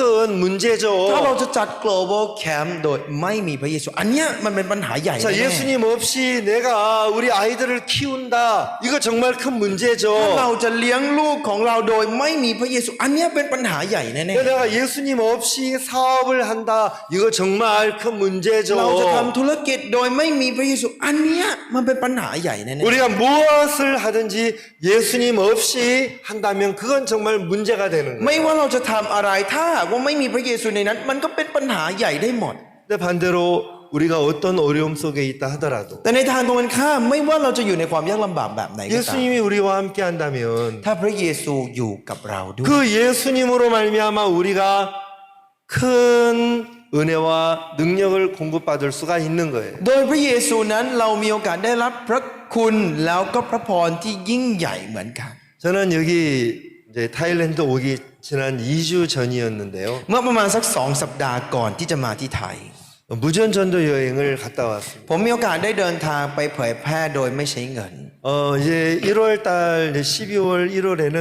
문제죠. ถ้าเราจะจัด global camp โดยไม่มีพระเยซู อันเนี้ยมันเป็นปัญหาใหญ่ 자, แน่ 예수님 없이 내가 우리 아이들을 키운다. 이거 정말 큰 문제죠. ถ้าเราจะเลี้ยงลูกของเราโดยไม่มีพระเยซู ซูอันเนี้ยเป็นปัญหาใหญ่แน่ 내가 예수님 없이 사업을 한다. 이거 정말 큰 ๆ 문제죠. เราจะทำธุรกิจโดยไม่มีพระเยซูอันเนี้ยมันเป็นปัญหาใหญ่แน่ 우리가 무엇을 하든지 예수님 없이 한다면 그건 정말 문제가 되는 ๆไม่ 거예요. ว่าเราจะทำอะไรถ้าหากว่าไม่มีพระเยซูในนั้น มันก็เป็นปัญหาใหญ่ได้หมด 근데 반대로 우리가 어떤 어려움 속에 있다 하더라도 แต่ในทางตรงกันข้ามไม่ว่าเราจะอยู่ในความยากลำบากแบบไหนก็ตาม 예수님이 우리와 함께 한다면 ถ้าพระเยซูอยู่กับเราด้วย 그 예수님으로 말미암아 우리가 큰 은혜와 능력을 공급받을 수가 있는 거예요. โดยพระเยซูนั้นเรามีโอกาสได้รับพระคุณแล้วก็พระพรที่ยิ่งใหญ่เหมือนกัน 저는 여기 이제 타일랜드 오기 지난 2주 전이었는데요. เมื่อประมาณสัก2 สัปดาห์ก่อนที่จะมาที่ไทย 무전전도 여행을 갔다 왔습니다. ผมมีโอกาสได้เดินทางไปเผยแพร่โดยไม่ใช้เงิน 이제 1월 달 12월 1월에는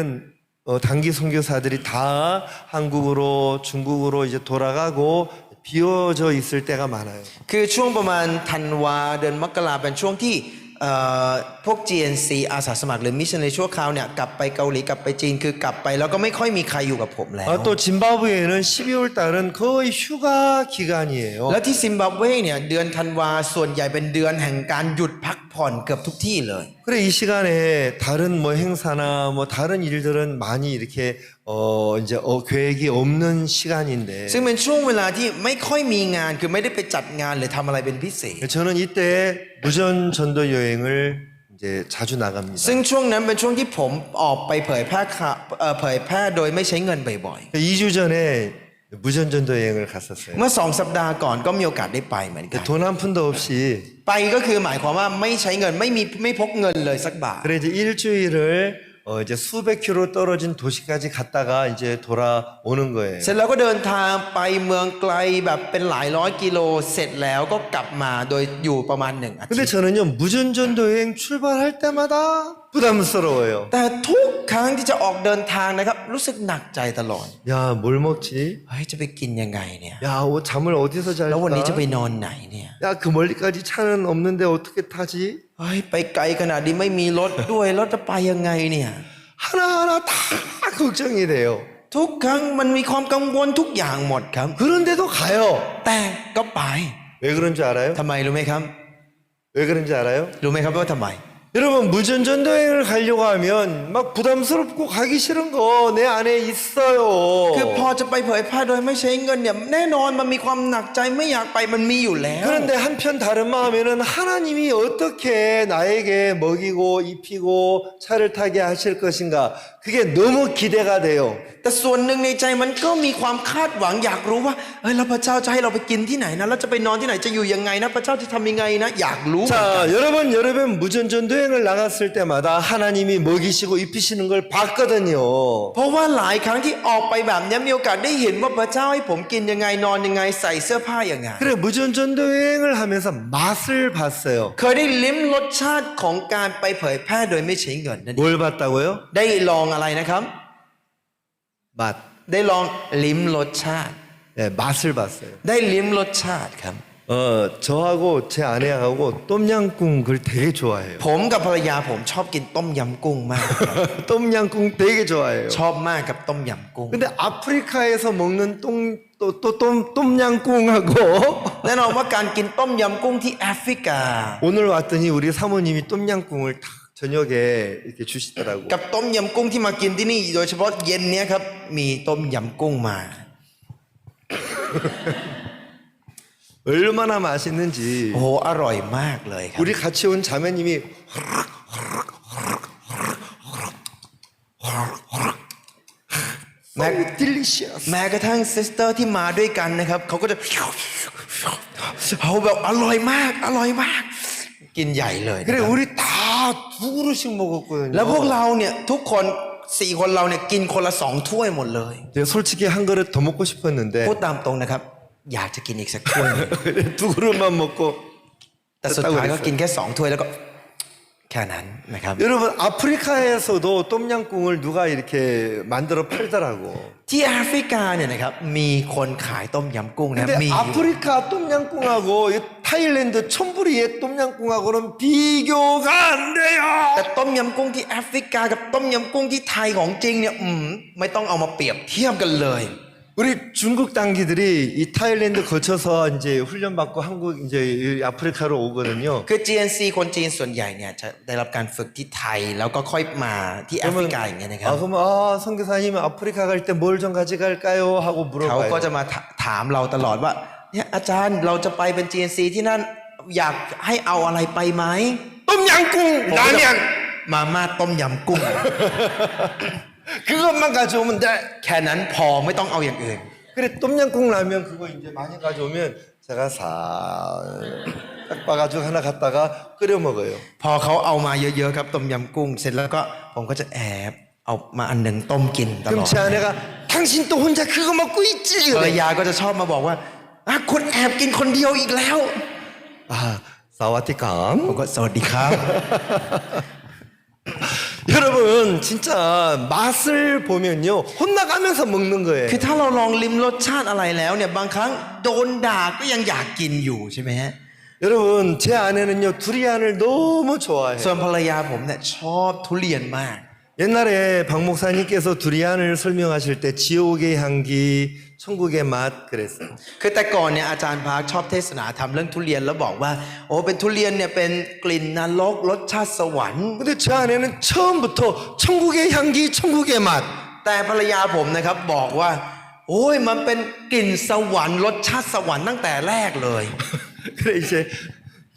단기 선교사들이 다 한국으로 중국으로 이제 돌아가고 비워져 있을 때가 많아요. คือช่วงประมาณธันวาเดือนมกราเป็นช่วงที่พวก GNC อาสาสมัครหรือมิชชันนารีชั่วคราวเนี่ยกลับไปเกาหลีกลับไปจีนคือกลับไปแล้วก็ไม่ค่อยมีใครอยู่กับผมแล้ว 또 짐바브웨는 12월 달은 거의 휴가 기간이에요. และที่ซิมบับเวเนี่ยเดือนธันวาส่วนใหญ่เป็นเดือนแห่งการหยุดพักผ่อนเกือบทุกที่เลย 그래 이 시간에 다른 뭐 행사나 뭐 다른 일들은 많이 이렇게 이제 계획이 없는 시간인데 ซึ่งเป็นช่วงเวลาที่ไม่ค่อยมีงานคือไม่ได้ไปจัดงานหรือทำอะไรเป็นพิเศษ 저는 이때 무전 전도 여행을 이제 자주 나갑니다. ซึ่งช่วงนั้นเป็นช่วงที่ผมออกไปเผยแพร่โดยไม่ใช้เงินบ่อย 2주 전에 무전 전도 여행을 갔었어요. ๆ เมื่อ2 สัปดาห์ก่อนก็มีโอกาสได้ไปเหมือนกัน 돈 한 푼도 없이 ไปก็คือหมายความว่าไม่ใช้เงินไม่พกเงินเลยสักบาท 그래 이제 일주일을 이제 수백 킬로 떨어진 도시까지 갔다가 이제 돌아오는 거예요. เสร็จแล้วก็เดินทางไปเมืองไกลแบบเป็นหลายร้อยกิโลเสร็จแล้วก็กลับมาโดยอยู่ประมาณ1 อาทิ 근데 ตย์ 저는요 무전전도 여행 출발할 때마다 부담스러워요. แต่ทุกครั้งที่จะออกเดินทางนะครับรู้สึกหนักใจตลอด 야 뭘 먹지? เฮ้ยจะไปกินยังไงเนี่ย 야 잠을 어디서 แล้ววันนี้จะไป 잘까? นอนไหนเนี่ย 야 그 멀리까지 차는 없는데 어떻게 타지? เฮ้ยไปไกลขนาดนี้ไม่มีรถด้วยแล้วจะไปยังไงเนี่ย 하나하나 다 걱정이 돼요. ทุกครั้งมันมีความกังวลทุกอย่างหมดครับ 그런데도 가요. แต่ก็ไป 왜 그런지 알아요? ทำไมรู้ไหมครับ 왜 그런지 알아요? รู้ไหมครับว่าทำไม 여러분 무전전도 여행을 가려고 하면 막 부담스럽고 가기 싫은 거 내 안에 있어요. คือพอจะไปเผยแพร่โดยไม่ใช้เงินเนี่ยแน่นอนมันมีความหนักใจไม่อยากไปมันมีอยู่แล้ว 그런데 한편 다른 마음에는 하나님이 어떻게 나에게 먹이고 입히고 차를 타게 하실 것인가 그게 너무 기대가 돼요. แต่ส่วนหนึ่งในใจมันก็มีความคาดหวังอยากรู้ว่าเอ้ยแล้วพระเจ้าจะให้เราไปกินที่ไหนนะแล้วจะไปนอนที่ไหนจะอยู่ยังไงนะพระเจ้าจะทำยังไงนะอยากรู้ 자 여러분 무전전도 여행을 나갔을 때마다 하나님이 먹이시고 입히시는 걸 봤거든요. เพราะว่าหลายครั้งที่ออกไปแบบนี้มีโอกาสได้เห็นว่าพระเจ้าให้ผมกินยังไงนอนยังไงใส่เสื้อผ้ายังไง 그래 무전전도 여행을 하면서 맛을 봤어요. เคยได้ลิ้มรสชาติของการไปเผยแพร่โดยไม่ใช้เงินนั่นเอง 뭘 봤다고요? ได้ลองอะไรนะครับ 맛. ได้ลองลิ้มรสชาติ 네, 맛을 봤어요. ได้ลิ้มรสชาติครับ 저하고 제 아내하고 똠양꿍 그걸 되게 좋아해요. ผมกับภรรยาผมชอบกินต้มยำกุ้งมาก 똠양꿍 되게 좋아해요. ชอบมากกับต้มยำกุ้ง 근데 아프리카에서 먹는 똠양꿍하고 แน่นอนว่าการกินต้มยำกุ้งที่แอฟริกา 오늘 왔더니 우리 사모님이 똠양꿍을 다 저녁에 이렇게 주시더라고. กับต้มยำกุ้งที่มากินที่นี่โดยเฉพาะเย็นเนี้ยครับมีต้มยำกุ้งมา 얼마나 맛있는지 โอ้โหอร่อยมากเลยครับ 우리 같이 온 자매님이 딜리시어스 แม้กระทั่งซิสเตอร์ที่มาด้วยกันนะครับเขาก็จะเขาแบบอร่อยมากอร่อยมาก กินใหญ่เลยนะ 그래 ครับ 우리 다 두 그릇씩 먹었거든요. แล้วพวกเราเนี่ยทุกคน4 คนเราเนี่ยกินคนละ2 ถ้วยหมดเลย 제가 솔직히 한 그릇 더 먹고 싶었는데 พูดตามตรงนะครับอยากจะกินอีกสักถ้วยหนึ่ง 두 그릇만 먹고 แต่สุดท้ายก็กินแค่2 ถ้วยแล้วก็แค่นั้นนะครับ 여러분 아프리카에서도 똠양꿍을 누가 이렇게 만들어 팔더라고. ที่แอฟริกาเนี่ยนะครับมีคนขายต้มยำกุ้งนะ 근데 มีอยู่ 아프리카 똠양꿍하고 이 타일랜드 촌부리의 똠양꿍하고는 비교가 안 돼요. แต่ต้มยำกุ้งที่แอฟริกากับต้มยำกุ้งที่ไทยของจริงเนี่ยไม่ต้องเอามาเปรียบเทียบกันเลย 우리 중국 당기들이 이 타일랜드 거쳐서 이제 훈련받고 한국 이제 아프리카로 오거든요. คือ GNC คนจีนส่วนใหญ่เนี่ยจะได้รับการฝึกที่ไทยแล้วก็ค่อยมาที่แอฟริกาอย่างเงี้ยนะครับ 그러면 선교사님 아프리카 갈 때 뭘 좀 가져갈까요? 하고 เขาก็ 물어봐요. จะมาถามเราตลอดว่าเนี่ยอาจารย์เราจะไปเป็น GNC ที่นั่นอยากให้เอาอะไรไปไหม 똠양꿍, ผมก็จะ 라면 มาม่าต้มยำกุ้ง 그것만 가져오면 돼. แค่นั้นพอไม่ต้องเอาอย่างอื่น 그래 똠양꿍 라면 그거 이제 많이 가져오면 제가 싹 봐가지고 하나 갖다가 끓여 먹어요. พอเขาเอามาเยอะๆครับต้มยำกุ้งเสร็จแล้วก็ผมก็จะแอบเอามาอันหนึ่งต้มกินตล 그럼 อด 제 아내가 당신 또 혼자 그거 먹고 있지. ภรร 그래. ยาก็จะชอบมาบอกว่าคุณแอบกินคนเดียวอีกแล้ว 아 사와디감. ผมก็สวัสดีครับ 여러분 진짜 맛을 보면요 혼나가면서 먹는 คือ 거예요. ถ้าเราลองลิ้มรสชาติอะไรแล้วเนี่ยบางครั้งโดนด่าก็ยังอยากกินอยู่ใช่ไหมฮะ 여러분 제 아내는요 두리안을 너무 ส่ 좋아해요. วนภรรยาผมเนี่ยชอบทุเรียนมาก 옛날에 박 목사님께서 두리안을 설명하실 때 지옥의 향기, 천국의 맛 그랬어요. คือแต่ก่อนเนี่ยอาจารย์พาร์คชอบเทศนาทำเรื่องทุเรียนแล้วบอกว่าโอ้เป็นทุเรียนเนี่ยเป็นกลิ่นนรกรสชาติสวรรค์ 근데 제 아내는 처음부터 천국의 향기, 천국의 맛. แต่ภรรยาผมนะครับบอกว่า โอ้ยมันเป็นกลิ่นสวรรค์รสชาติสวรรค์ตั้งแต่แรกเลย 그래 이제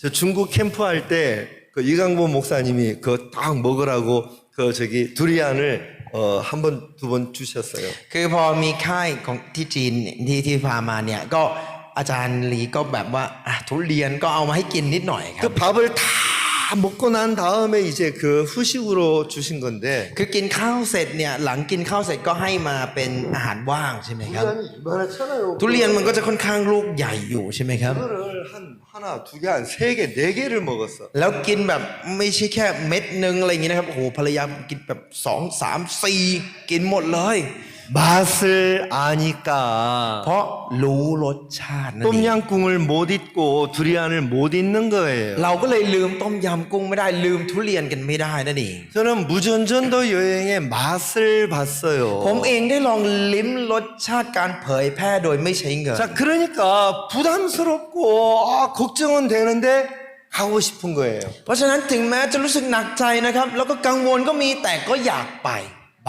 저 중국 캠프 할 때 그 이강보 목사님이 그거 딱 먹으라고 그 저기 두리안을 한 번, 두 번 주셨어요. คือพอมีค่ายของที่จีนที่พามาเนี่ยก็อาจารย์ลีก็แบบว่าทุเรียนก็เอามาให้กินนิดหน่อยครับ 그 밥을 다 먹고 난 다음에 이제 그 후식으로 주신 건데 คือกินข้าวเสร็จเนี่ยหลังกินข้าวเสร็จก็ให้มาเป็นอาหารว่างใช่ไหมครับ 두리안이 이만하잖아요. ทุเรียนมันก็จะค่อนข้างลูกใหญ่อยู่ใช่ไหมครับ 그거를 한 하나, 두 개, 한 세 개, 네 개를 먹었어. แล้วกินแบบไม่ใช่แค่เม็ดหนึ่งอะไรอย่างงี้นะครับโอ้โหภรรยาผมกินแบบ2 3 4กินหมดเลย 맛을 아니까 เพราะรู้รสชาตินั่นเอง 똠양꿍을 못 잊고 두리안을 못 잊는 거예요. เราก็เลยลืมต้มยำกุ้งไม่ได้ลืมทุเรียนกันไม่ได้นั่นเอง 저는 무전전도 여행의 맛을 봤어요. ผมเองได้ลองลิ้มรสชาติการเผยแพร่โดยไม่ใช้เงิน 자, 그러니까 부담스럽고 걱정은 되는데 가고 싶은 거예요. เพราะฉะนั้นถึงแม้จะรู้สึกหนักใจนะครับแล้วก็กังวลก็มีแต่ก็อยากไป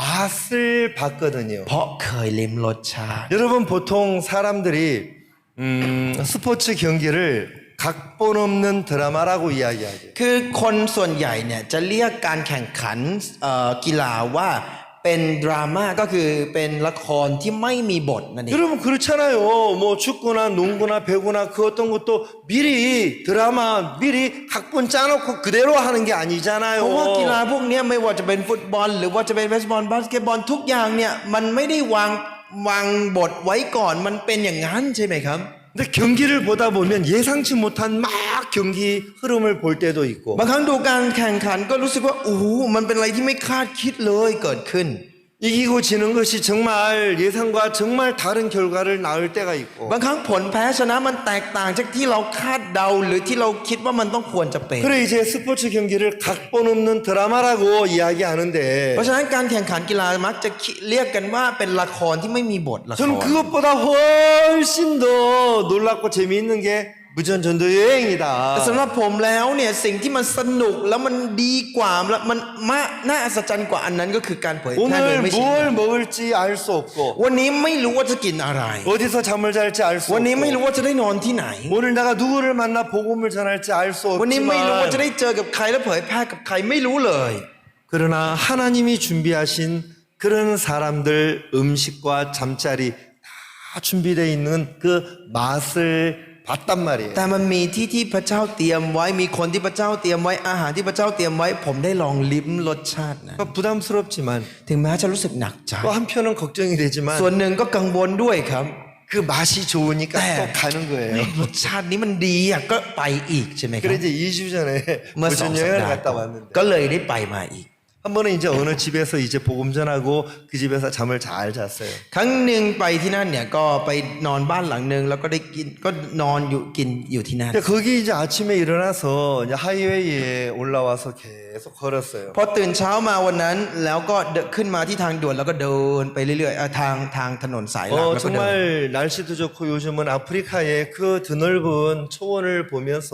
맛을 봤거든요. เพราะเคยลิ้มรสชาติ 여러분 보통 사람들이 스포츠 경기를 각본 없는 드라마라고 이야기하죠. คือคนส่วนใหญ่เนี่ยจะเรียกการแข่งขันกีฬาว่าเป็นดราม่าก็คือเป็นละครที่ไม่มีบทนั่นเอง 여러분 그렇잖아요. 뭐 축구나 농구나 배구나 그 어떤 것도 미리 드라마 미리 각본 짜놓고 그대로 하는 게 เพราะว่า 아니잖아요. กีฬาพวกเนี้ยไม่ว่าจะเป็นฟุตบอลหรือว่าจะเป็นเบสบอลบาสเกตบอลทุกอย่างเนี่ยมันไม่ได้วางบทไว้ก่อนมันเป็นอย่างนั้นใช่ไหมครับ 근데 경기를 보다 보면 예상치 못한 막 경기 흐름을 볼 때도 있고 บางครั้งดูการแข่งขันก็รู้สึกว่าโอ้โหมันเป็นอะไรที่ไม่คาดคิดเลยเกิดขึ้น 이기고 지는 것이 정말 예상과 정말 다른 결과를 낳을 때가 있고 บางครั้งผลแพ้ชนะมันแตกต่างจากที่เราคาดเดาหรือที่เราคิดว่ามันต้องควรจะเป็น 그래 이제 스포츠 경기를 각본 없는 드라마라고 이야기하는데 เพราะฉะนั้นการแข่งขันกีฬามักจะเรียกกันว่าเป็นละครที่ไม่มีบทละคร 저는 그것보다 훨씬 더 놀랍고 재미있는 게 무전전도 여행이다. แต่สำหรับผมแล้วเนี่ยสิ่งที่มันสนุกแล้วมันดีกว่าและมันน่าอัศจรรย์กว่าอันนั้นก็คือการเผยแพร่โดย 오늘 ไม่ใช่ 뭘 먹을지 알 수 없고 วันนี้ไม่รู้ว่าจะกินอะไร 어디서 잠을 잘지 알 수 วันนี้ไม่รู้ 없고 ว่าจะได้นอนที่ไหน 오늘 내가 누구를 만나 복음을 전할지 알 수 วันนี้ไม่รู้ว่าจะ 없지만 ได้เจอกับใครและเผยแพร่กับใครไม่รู้เลย 그러나 하나님이 준비하신 그런 사람들 음식과 잠자리 다 준비되어 있는 그 맛을 봤단 말이에요. แต่มันมีที่พระเจ้าเตรียมไว้มีคนที่พระเจ้าเตรียมไว้อาหารที่พระเจ้าเตรียมไว้ ผมได้ลองลิ้มรสชาตินะ 그러니까 부담스럽지만 ถึงแม้จะรู้สึกหนักใจ 또 한편은 걱정이 ส่วน 되지만 หนึ่งก็กังวลด้วยครับ 그 맛이 좋으니까 네. 또 가는 거예요. รสชาตินี้มันดีอ่ะก็ไปอีกใช่ไหมครับ 그래 이제 2주 전에 เมื่อ2 สัป 무전 여행을 ดาห์ 갔다 왔는데 ก็เลยได้ไปมาอีก 한 번은 이제 어느 집에서 이제 복음 전하고 그 집에서 잠을 잘 잤어요. ครั้งหนึ่งไปที่นั่นเนี่ยก็ไปนอนบ้านหลังหนึ่งแล้วก็ได้กินก็นอนอยู่กินอยู่ที่นั่น 근데 거기 이제 아침에 일어나서 이제 하이웨이에 올라와서 계속 걸었어요. พอตื่นเช้ามาวันนั้นแล้วก็ขึ้นมาที่ทางด่วนแล้วก็เดินไปเรื่อยๆทางถนนสายหลักแล้วก็เดิน 정말 날씨도 좋고 요즘은 아프리카의 그 드넓은 초원을 보면서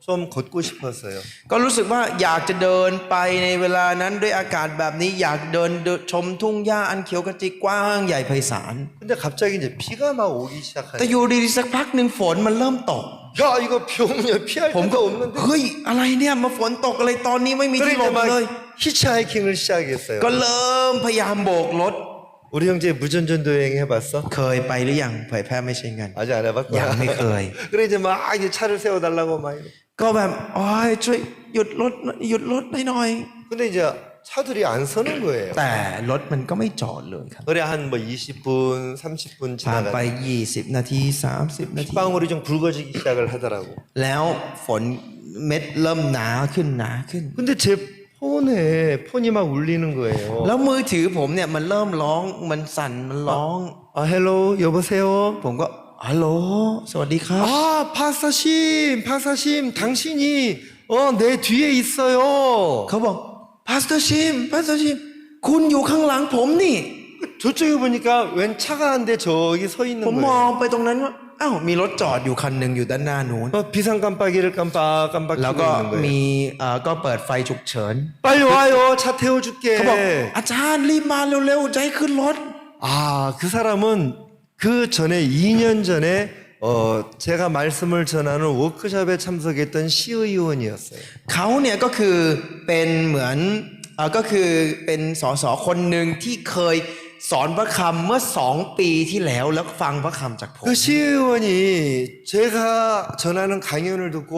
좀 걷고 싶었어요. ก็รู้สึกว่าอยากจะเดินไปในเวลานั้นด้วยอากาศแบบนี้อยากเดินชมทุ่งหญ้าอันเขียวขจีกว้างใหญ่ไพศาล 근데 갑자기 이제 비가 막 오기 แต่ 시작하요. อยู่ดีๆสักพักหนึ่งฝนมันเริ่มตก 야 이거 비 오면 피할 ผมก็ 데가 없는데. เฮ้ยอะไรเนี่ยมาฝนตกอะไรตอนนี้ไม่มีที่หล 그래 บ 이제 เลย 막 히치하이킹을 시작했어요. ก็เริ่มพยายามโบกรถ 우리 형제 무전전도 여행 해봤어? เคยไปหรือยังเผยแพร่ไม่ใช่เงิน 아직 안 해봤구나. 야, 안 해봐요. 그래 이제 막 이제 차를 세워달라고 막. 이래. ก็แบบโอ้ยช่วยหยุดรถให้หน่อย 근데 이제 차들이 안 서는 거예요. แต่รถมันก็ไม่จอดเลยครับ 그래 한 뭐 20분, 30분 ผ่านไป 지나가. 20 นาที30 นาที 빗방울이 좀 굵어지기 시작을 하더라고. แล้วฝนเม็ดเริ่มหนาขึ้น 근데 제 폰이 막 울리는 거예요. แล้วมือถือผมเนี่ยมันเริ่มร้องมันสั่นมันร้อง 아 헬로 여보세요. ผมก็ฮัลโหลสวัสดีครับ 아 파사심 당신이 내 뒤에 있어요. เขาบอกพาสเตอร์ชิมคุณอยู่ข้างหลังผมนี่ 저쪽에 보니까 웬 차가 한 대 저기 서 있는 ผมมอง 거예요. ไปตรงนั้นว่าอ้าวมีรถจอดอยู่คันหนึ่งอยู่ด้านหน้านู้น 비상 깜빡이를 깜빡 แล้ว 켜고 ก็ 있는 거예요. มีก็เปิดไฟฉุกเฉิน 빨리 와요. 차 เขาบอก 태워줄게. อาจารย์รีบมาเร็วๆจะให้ขึ้นรถ 아, 그 사람은 그 전에 2년 전에 제가 말씀을 전하는 워크숍에 참석했던 시의원이었어요. เขาเนี่ยก็คือเป็นเหมือนก็คือเป็นสสคนหนึ่งที่เคยสอนพระคำเมื่อ2 ปีที่แล้วแล้วฟังพระคำจากผม 그 시의원이 제가 전하는 강연을 듣고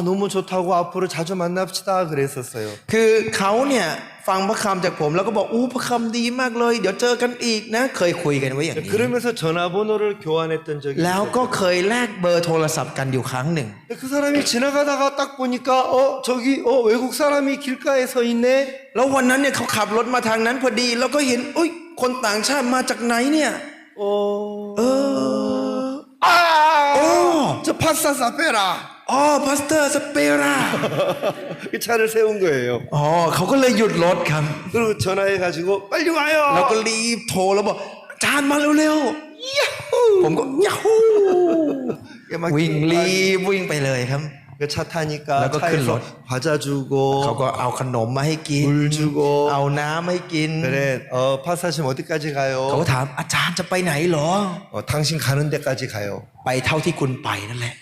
너무 좋다고 앞으로 자주 만납시다 그랬었어요. คือเขาเนี่ยฟังพระคำจากผมแล้วก็บอกพระคำดีมากเลยเดี๋ยวเจอกันอีกนะเคยคุยกันไว้อย่างนี้ 그러면서 전화번호를 교환했던 적이 แล้วก็ 있어요. เคยแลกเบอร์โทรศัพท์กันอยู่ครั้งหนึ่ง 그 사람이 지나가다가 딱 보니까 저기 외국 사람이 길가에 서 있네. แล้ววันนั้นเนี่ยเขาขับรถมาทางนั้นพอดีแล้วก็เห็นอุ้ยคนต่างชาติมาจากไหนเนี่ย 저 파스타 빼라. พาสเตอร์สเปรา 그 차를 세운 거예요. เขาก็เลยหยุดรถครับ 그리고 전화해가지고 빨리 แล้วก็ 와요. รีบโทรแล้วบอกอาจารย์มาเร็วๆผมก็ยาฮู 막 วิ่งไปเลยครับ 차 타니까 나가 큰 차에서 롯. 과자 เขา 주고 ก็เอาขนมมาให้กิน 물 주고 เอาน้ำให้กิน 그래 파사심 어디까지 เขา 가요? ก็ถามอาจารย์จะไปไหนเหรอ 당신 가는 데까지 가요. ไปเท่าที่คุณไปนั่นแหละ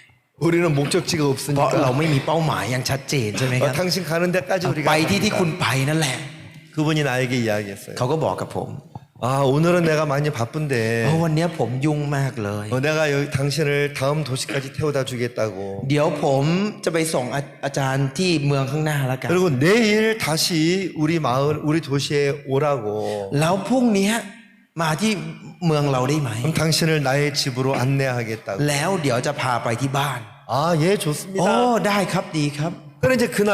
우리는 목적지가 เพราะเรา 없으니까 ไม่มีเป้าหมายอย่างชัดเจนใช่ไหมครับ 당신 가는 데까지 우리가 ไปที่คุณ 갑니다. ไปนั่นแหละ 그분이 나에게 이야기했어요. เขาก็บอกกับผม 오늘은 내가 많이 바쁜데 วันนี้ผมยุ่งมากเลย 내가 여기 당신을 다음 도시까지 태워다 주겠다고. เดี๋ยวผมจะไปส่งอาจารย์ที่เมืองข้างหน้าแล้วกัน 그리고 내일 다시 우리 마을 우리 도시에 오라고. แล้วพรุ่งนี้มาที่เมืองเราได้ไหม 그럼 당신을 나의 집으로 안내하겠다고. แล้วเดี๋ยวจะพาไปที่บ้าน 예 โอ้ 좋습니다. ได้ครับดีครับ 그래 이제 그날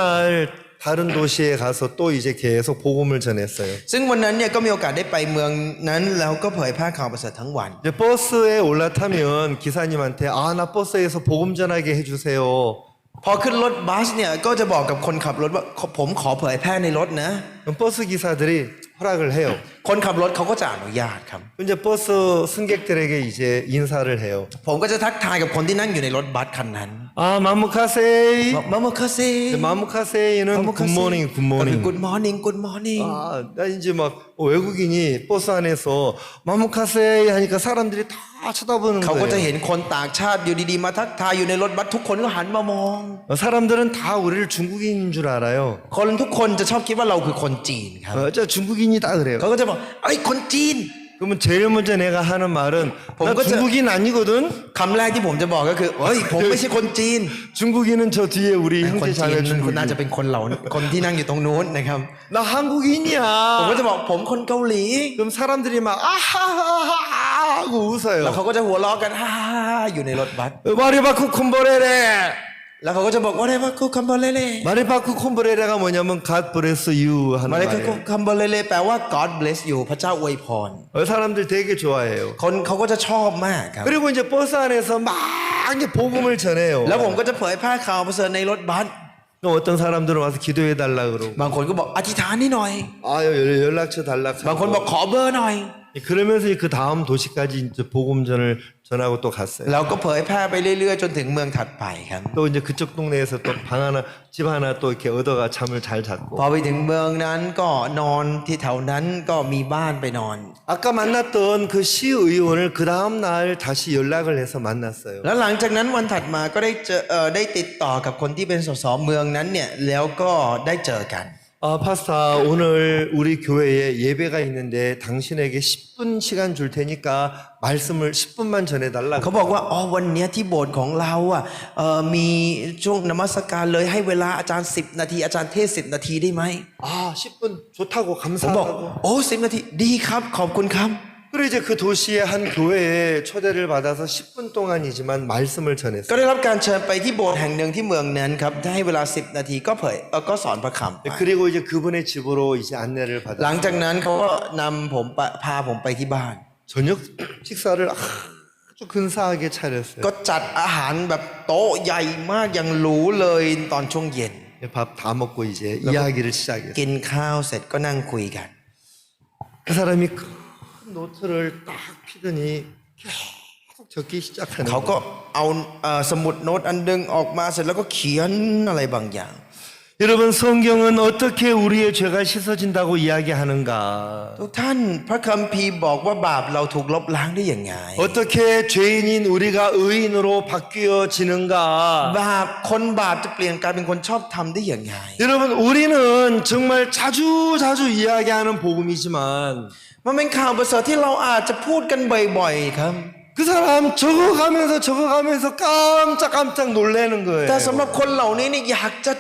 다른 도시에 가서 또 이제 계속 복음을 전했어요. ซึ่งวันนั้นเนี่ยก็มีโอกาสได้ไปเมืองนั้นแล้วก็เผยแพร่ข่าวประเสริฐทั้งวัน 이제 버스에 올라타면 기사님한테 나 버스에서 복음 전하게 해주세요. พอขึ้นรถบัสเนี่ยก็จะบอกกับคนขับรถว่าผมขอเผยแพร่ในรถนะ 그럼 버스 기사들이 허락을 해요. คนขับรถเขาก็จะอนุญาตครับ 이제 버스 승객들에게 이제 인사를 해요. ผมก็จะทักทายกับคนที่นั่งอยู่ในรถบัสคันนั้น 마무카세이. มาโมคาเซ่ 마무카세이는 굿모닝 กู 굿모닝. ดมอร์นิ่งกูดมอร์นิ่ง 나 이제 막 외국인이 버스 안에서 마무카세이 하니까 사람들이 다 쳐다보는 เขาก็จะ 거예요. เห็นคนต่างชาติอยู่ดีๆมาทักทายอยู่ในรถบัสทุกคนก็หันมามอง 사람들은 다 우리를 중국인인 줄 알아요. คนทุกคนจะชอบคิดว่าเราคือคนจีนครับ 저 중국인이다 그래요. เขาก็จะบอกไอ้ยคนจีน 그러면 제일 먼저 내가 하는 말은 나 뭔가 중국인 아니거든. คำแรกที่ผมจะบอกก็คือเฮ้ยผมไม่ใช่คนจีน 중국인은 저 뒤에 우리 คน 형제 จีน 자매 คุณน่าจะ 중국인. เป็นคนเหล่าคนที่นั่งอยู่ตรงนู้นนะครับ 나 한국인이야. ผมก็จะบอกผมคนเกาหลี 그럼 사람들이 막 아하하하 하고 แล้ว 웃어요. เขาก็จะหัวเราะกันฮ่าๆอยู่ในรถบัส 마리바쿠 콤보레레. แล้วเขาก็จะบอกว่าอะไรว่าคุคัมเบเลเล 마리파크 콤브레레가 뭐냐면 God bless you 하는 มาเลคุ 말이에요. คัมเบเลเลแปลว่า God bless you พระเจ้าอวยพร 사람들 되게 좋아해요. คนเขาก็จะชอบมากครับ 그리고 이제 버스 안에서 막 이제 복음을 전해요. แล้วผมก็จะเผยแพร่ข่าวประเสริฐในรถบัส 또 어떤 사람들은 와서 기도해 달라 그러고 บางคนก็บอกอธิษฐานนี่หน่อย 연락처 달라 บางคนบอก 하고 ขอเบอร์หน่อย 그러면서 그 다음 도시까지 이제 복음전을 전하고 또 갔어요. เราก็เผยแพร่ไปเรื่อยๆจนถึงเมืองถัดไปครับ 또 이제 그쪽 동네에서 또 방 하나 집 하나 또 이렇게 얻어가 잠을 잘 잤고 พอไปถึงเมืองนั้นก็นอนที่แถวนั้นก็มีบ้านไปนอน 아까 만났던 그 시의원을 그 다음 날 다시 연락을 해서 만났어요. แล้วหลังจากนั้นวันถัดมาก็ได้เจอได้ติดต่อกับคนที่เป็นสสเมืองนั้นเนี่ยแล้วก็ได้เจอกัน 파스타 오늘 우리 교회에 예배가 있는데 당신에게 10분 시간 줄 테니까 말씀을 10분만 전해달라. เขาบอกว่าอ๋อวันเนี้ยที่โบสถ์ของเราอ่ะมีช่วงนมัสการเลยให้เวลาอาจารย์10 นาทีอาจารย์เทศ10 นาทีได้ไหม 10분 좋다고 ผมบอก 감사하고. โอ้10 นาทีดีครับขอบคุณครับ 그리고 이제 그 도시의 한 교회에 초대를 받아서 10분 동안이지만 말씀을 ก็ 전했어요. ได้รับการเชิญไปที่โบสถ์แห่งหนึ่งที่เมืองนั้นครับให้เวลา10 นาทีก็เผยก็สอนพระคำไป 그리고 이제 그분의 집으로 이제 안내를 หลัง 받았어요. จากนั้นเขาก็นำผมพาผมไปที่บ้าน 저녁 식사를 아주 근사하게 차렸어요. ก็จัดอาหารแบบโต๊ะใหญ่มากอย่างหรูเลยตอนช่วงเย็น 밥 다 먹고 이제 이야기를 시작했어요. กินข้าวเสร็จก็นั่งคุยกัน 그 사람이 큰 노트를 딱 피더니 계속 적기 시작하는 เขาก็ 거예요. เอาสมุดโน้ตอันนึงออกมาเสร็จแล้วก็เขียนอะไรบางอย่าง 여러분 성경은 어떻게 우리의 죄가 씻어진다고 이야기하는가? ทุกท่านพระคัมภีร์บอกว่าบาปเราถูกลบล้างได้อย่างไง 어떻게 죄인인 우리가 의인으로 바뀌어지는가? บาปคนบาปจะเปลี่ยนกลายเป็นคนชอบทำได้อย่างไง 여러분 우리는 정말 자주 이야기하는 복음이지만 มันเป็นข่าวประเสริฐที่เราอาจจะพูดกันบ่อยๆครับ 그 사람 적어가면서 깜짝 놀라는 แต่ 거예요. สำหรับคนเหล่านี้นี่อยากจะ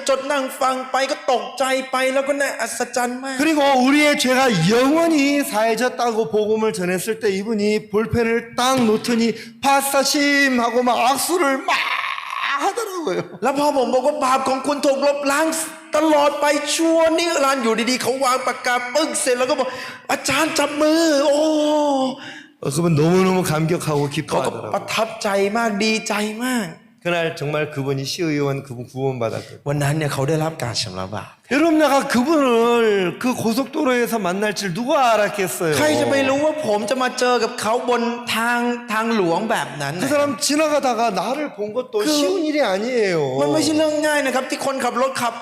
จดนั่งฟังไปก็ตกใจไปแล้วก็น่าอัศจรรย์มาก 그리고 우리의 죄가 영원히 사해졌다고 복음을 전했을 때 이분이 볼펜을 딱 놓더니 파스타심 하고 막 악수를 막 하더라고요. แล้วพอผมบอกว่าบาปของคุณถูกลบล้างตลอดไปชั่วนิรันดร์อยู่ดีๆเขาวางปากกาปึ้งเสร็จแล้วก็บอกอาจารย์จับมือโอ้ 그분 너무너무 감격하고 เขาก็ประ 기뻐하더라고요. ทับใจมากดีใจมาก 그날 정말 그분이 시의원 그분 구원받았거든요. วันนั้นเนี่ยเขาได้รับการชำระบาป 여러분 내가 그분을 그 고속도로에서 만날 줄 누가 알았겠어요. ใครจะไปรู้ว่าผมจะมาเจอกับเขาบนทางหลวงแบบนั้น 그 사람 지나가다가 나를 본 것도 쉬운 일이 มัน 아니에요. ไม่ใช่เรื่องง่ายนะครับ ที่คนขับ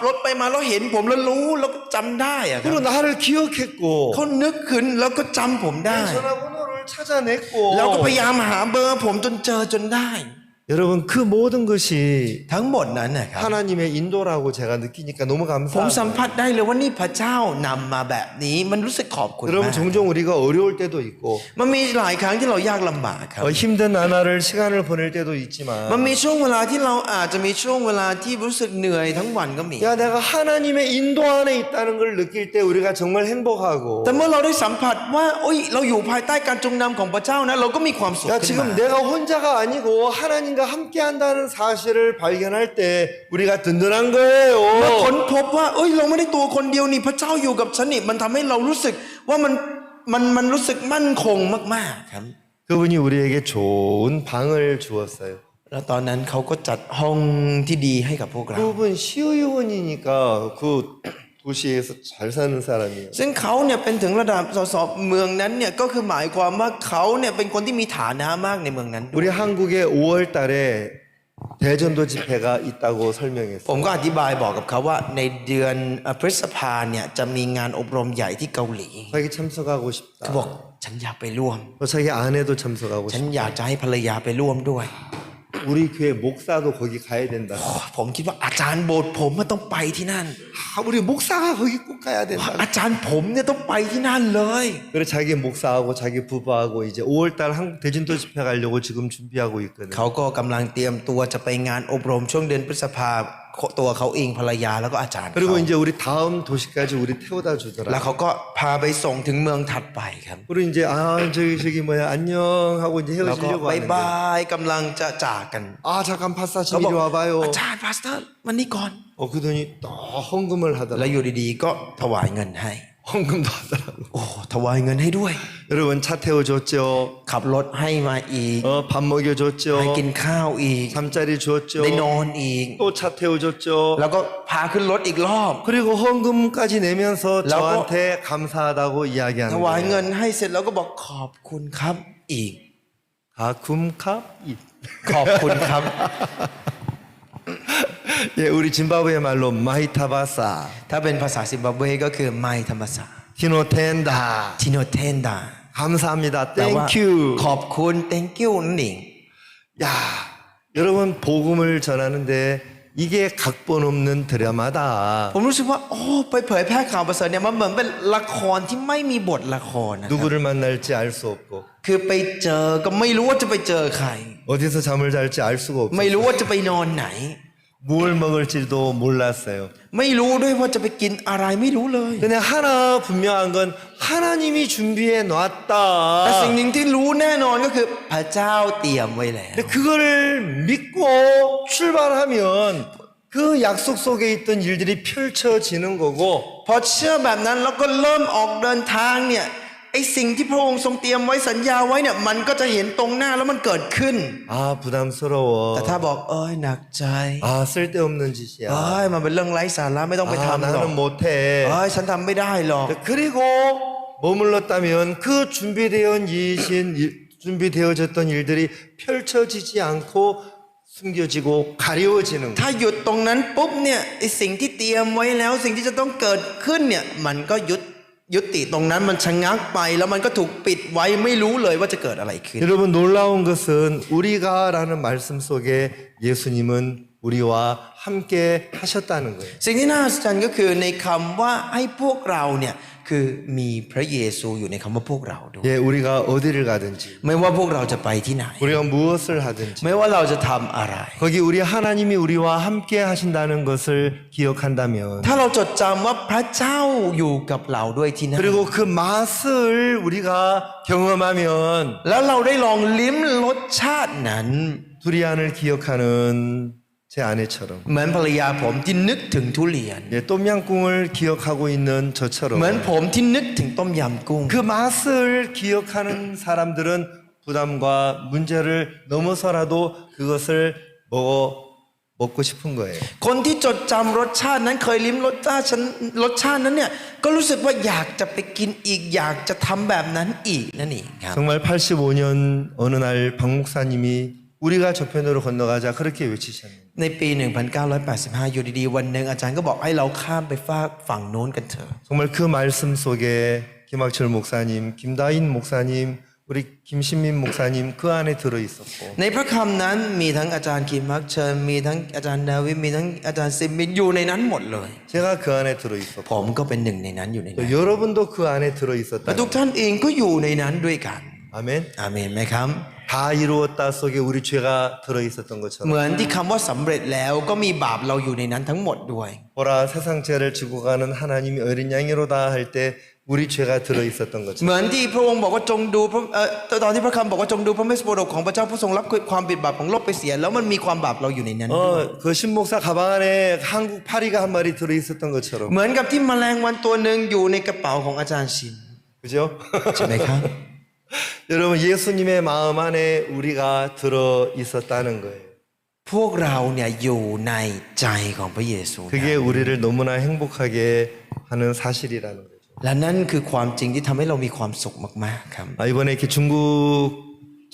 รถไปมาแล้วเห็นผมแล้วรู้แล้วก็จำได้อะครับ 그리고 나를 기억했고 เขานึกขึ้นแล้วก็จำผมได้ 전화번호를 찾아냈고 แล้วก็พยายามหาเบอร์ผมจนเจอจนได้ 여러분 그 모든 것이 ทั้งหมดนั้นนะครับ 하나님의 인도라고 제가 느끼니까 너무 ผมสัม 감사합니다. ผัสได้เลยว่านี่พระเจ้านำมาแบบนี้มันรู้สึกขอบคุณ 여러분 มาก 종종 우리가 어려울 때도 있고 มันมีหลายครั้งที่เรายากลำบากครับ 힘든 나날을 시간을 보낼 때도 있지만 มันมีช่วงเวลาที่เราอาจจะมีช่วงเวลาที่รู้สึกเหนื่อยทั้งวันก็มี 야 내가 하나님의 인도 안에 있다는 걸 느낄 때 우리가 정말 행복하고 แต่เมื่อเราได้สัมผัสว่าโอ้ยเราอยู่ภายใต้การจงนำของพระเจ้านะเราก็มีความสุข 야 ขึ้นมา 지금 내가 혼자가 아니고 하나님과 함께한다는 사실을 발견할 때 우리가 든든한 เมื่อ 거예요. ค้นพบว่าเอ้ยเราไม่ได้ตัวคนเดียวนี่พระเจ้าอยู่กับฉันนี่มันทำให้เรารู้สึกว่ามันรู้สึกมั่นคงมากๆครับ 그분이 우리에게 좋은 방을 주었어요. แล้วตอนนั้นเขาก็จัดห้องที่ดีให้กับพวกเรา 그분 시의원이니까 그 도시에서 잘 사는 사람이에요. ซึ่งเขาเนี่ยเป็นถึงระดับสสเมืองนั้นเนี่ยก็คือหมายความว่าเขาเนี่ยเป็นคนที่มีฐานะมากในเมืองนั้นด้วย 우리 한국에 5월 달에 대전도 집회가 있다고 설명했어요. ผมก็อธิบายบอกกับเขาว่าในเดือนพฤษภาเนี่ยจะมีงานอบรมใหญ่ที่เกาหลี 자기 참석하고 เขาบอก 싶다. ฉันอยากไปร่วม 또 자기 아내도 참석하고 ฉัน 싶다. อยากจะให้ภรรยาไปร่วมด้วย 우리 교회 목사도 거기 가야 된다. ผมคิดว่าอาจารย์โบสถ์ผมมันต้องไปที่นั่น 우리 목사가 거기 꼭 가야 된다. อาจารย์ผมเนี่ยต้องไปที่นั่นเลย 그래 자기 목사하고 자기 부부하고 이제 5월달 한국 대진도 집회 가려고 지금 준비하고 있거든요. เขาก็กำลังเตรียมตัวจะไปงานอบรมช่วงเดือนพฤษภา ตัวเขาเองภรรยาแล้วก็อาจารย์เขา 그리고 이제 우리 다음 도시까지 우리 태워다 แล้ว 주더라. เขาก็พาไปส่งถึงเมืองถัดไปครับ 우리 이제 아 저기 뭐야 안녕 하고 이제 แล้วก็ 헤어지려고 บาย 하는데 บายกำลังจะจากกัน 아 잠깐 파스타님 เขาบอก 이리 와봐요. อาจารย์พาสเตอร์วันนี้ก่อน 그러더니 또 헌금을 แล้ว 하더라. อยู่ดีๆก็ถวายเงินให้ 헌금도 하더라고. โอ้ถวายเงินให้ด้วย 여러분 차 태워줬죠. ขับรถให้มาอีก 밥 먹여줬죠. ให้กินข้าวอีก 잠자리 주었죠. ได้นอนอีก 또 차 태워줬죠. แล้วก็พาขึ้นรถอีกรอบ 그리고 헌금까지 내면서 라고- 저한테 감사하다고 ถ 이야기하는 วายเงิ 거예요. นให้เสร็จแล้วก็บอกขอบคุณครับอีก 가쿰캅 잇. ขอบคุณครับ 예, 우리 짐바브웨 말로 마히타바사, ถ้าเป็นภาษาซิมบับเวก็คือไม่ธรรมศาสตร์ 티노텐다. ทิโนเทนดา 감사합니다. แปลว่า 땡큐. ขอบคุณ thank you นั่นเอง 야, 여러분 복음을 전하는데 이게 각본 없는 드라마다. ผมรู้สึกว่าโอ้ไปเผยแพร่ข่าวประเสริฐเนี่ยมันเหมือนเป็นละครที่ไม่มีบทละครนะครับ 누구를 만날지 알 수 없고 คือไปเจอก็ไม่รู้ว่าจะไปเจอใคร 어디서 잠을 잘지 알 수가 ไม่ 없고 รู้ว่าจะไปนอนไหน 뭘 먹을지도 몰랐어요. ไม่รู้ด้วยว่าจะไปกินอะไรไม่รู้เลย 근데 하나 분명한 건 하나님이 준비해 แต่สิ่ง 놨다. หนึ่งที่รู้แน่นอนก็คือพระเจ้าเตรียมไว้แล้ว 근데 그거를 믿고 출발하면 그 약속 속에 있던 일들이 펼쳐지는 거고 พอเชื่อแบบนั้นแล้วก็เริ่มออกเดินทางเนี่ยไอ้สิ่งที่พระองค์ทรงเตรียมไว้สัญญาไว้เนี่ยมันก็จะเห็นตรงหน้าแล้วมันเกิดขึ้น 아 부담스러워. แต่ถ้าบอกเอ้ยหนักใจ 아 쓸데없는 เอ้ 짓이야. ยมันเป็นเรื่องไร้สาระไม่ต้องไป 아 ทำหรอก 나는 못해. เอ้ยฉันทำไม่ได้หรอก 그리고 머물렀다면 그 준비되어졌던 일들이 펼쳐지지 않고 숨겨지고 가려워지는 ถ้า 거예요. หยุดตรงนั้นปุ๊บเนี่ยไอ้สิ่งที่เตรียมไว้แล้วสิ่งที่จะต้องเกิดขึ้นเนี่ยมันก็ยุติตรงนั้นมันชะงักไปแล้วมันก็ถูกปิดไว้ไม่รู้เลยว่าจะเกิดอะไรขึ้น 여러분 놀라운 것은 우리가라는 말씀 속에 예수님은 우리와 함께 하셨다는 거예요. สิ่งที่น่าอัศจรรย์ก็คือในคำว่าให้พวกเราเนี่ยคือมีพระเยซูอยู่ในคำว่าพวกเราด้วย 예, 우리가 어디를 가든지 ไม่ว่าพวกเราจะไปที่ไหน 우리가 무엇을 하든지 ไม่ว่าเราจะทำอะไร 거기 우리 하나님이 우리와 함께 하신다는 것을 기억한다면 ถ้าเราจดจำว่าพระเจ้าอยู่กับเราด้วยที่นั่น 그리고 그 맛을 우리가 경험하면 แล้วเราได้ลองลิ้มรสชาตินั้น 두리안을 기억하는 제 아내처럼 เหมือนภรรยาผมที่นึกถึงทุเรียน 예, 똠양꿍을 기억하고 있는 저처럼 เหมือนผมที่นึกถึงต้มยำกุ้ง 그 맛을 기억하는 사람들은 부담과 문제를 넘어서라도 그것을 먹고 싶은 거예요. คนที่จดจำรสชาตินั้นเคยลิ้มรสชาตินั้นเนี่ยก็รู้สึกว่าอยากจะไปกินอีกอยากจะทำแบบนั้นอีกนั่นเองครับ 정말 85년 어느 날 박 목사님이 우리가 저편으로 건너가자 그렇게 외치셨는데 ในปี 1985 อยู่ดีๆวันหนึ่งอาจารย์ก็บอกให้เราข้ามไปฝั่งโน้นกันเถอะ 정말 그 말씀 속에 김학철 목사님, 김다인 목사님, 우리 김신민 목사님 그 안에 들어 있었고 ในพระคำนั้นมีทั้งอาจารย์คิมมักเชิญมีทั้งอาจารย์ดาวิดมีทั้งอาจารย์ซิมมินอยู่ในนั้นหมดเลย 제가 그 안에 들어 ผ 있었고 มก็เป็นหนึ่งในนั้นอยู่ในนั้น 여러분도 그 안에 들어 และทุก 있었다. ท่านเองก็อยู่ในนั้นด้วยกัน 아멘. อาเมนไหมครับ 다 이루었다 속에 우리 죄가 들어 있었던 เห 것처럼 มือนที่คำว่าสำเร็จแล้วก็มีบาปเราอยู่ในนั้นทั้งหมดด้วย 보라 세상 죄를 지고 가는 하나님이 어린 양이로다 할 때 우리 죄가 들어 있었던 เห 것처럼 มือนที่พระองค์บอกว่าจงดูตอนที่พระคำบอกว่าจงดูพระเมสโปรดของพระเจ้าผู้ทรงรับความผิดบาปของโลกไปเสียแล้วมันมีความบาปเราอยู่ในนั้นด้วย 그 신목사 가방 안에 한국 파리가 한 마리 들어 있었던 것처럼 เหมือนกับที่แมลงวันตัวหนึ่งอยู่ในกระเป๋าของอาจารย์ชิน 그죠? ใช่ไหมครับ 여러분 예수님의 마음 안에 우리가 들어 있었다는 거예요. พวกเราเนี่ยอยู่ในใจของพระเยซูนะ 그게 우리를 너무나 행복하게 하는 사실이라는 거죠. และนั่นคือความจริงที่ทำให้เรามีความสุขมากๆครับ 이번에 이렇게 중국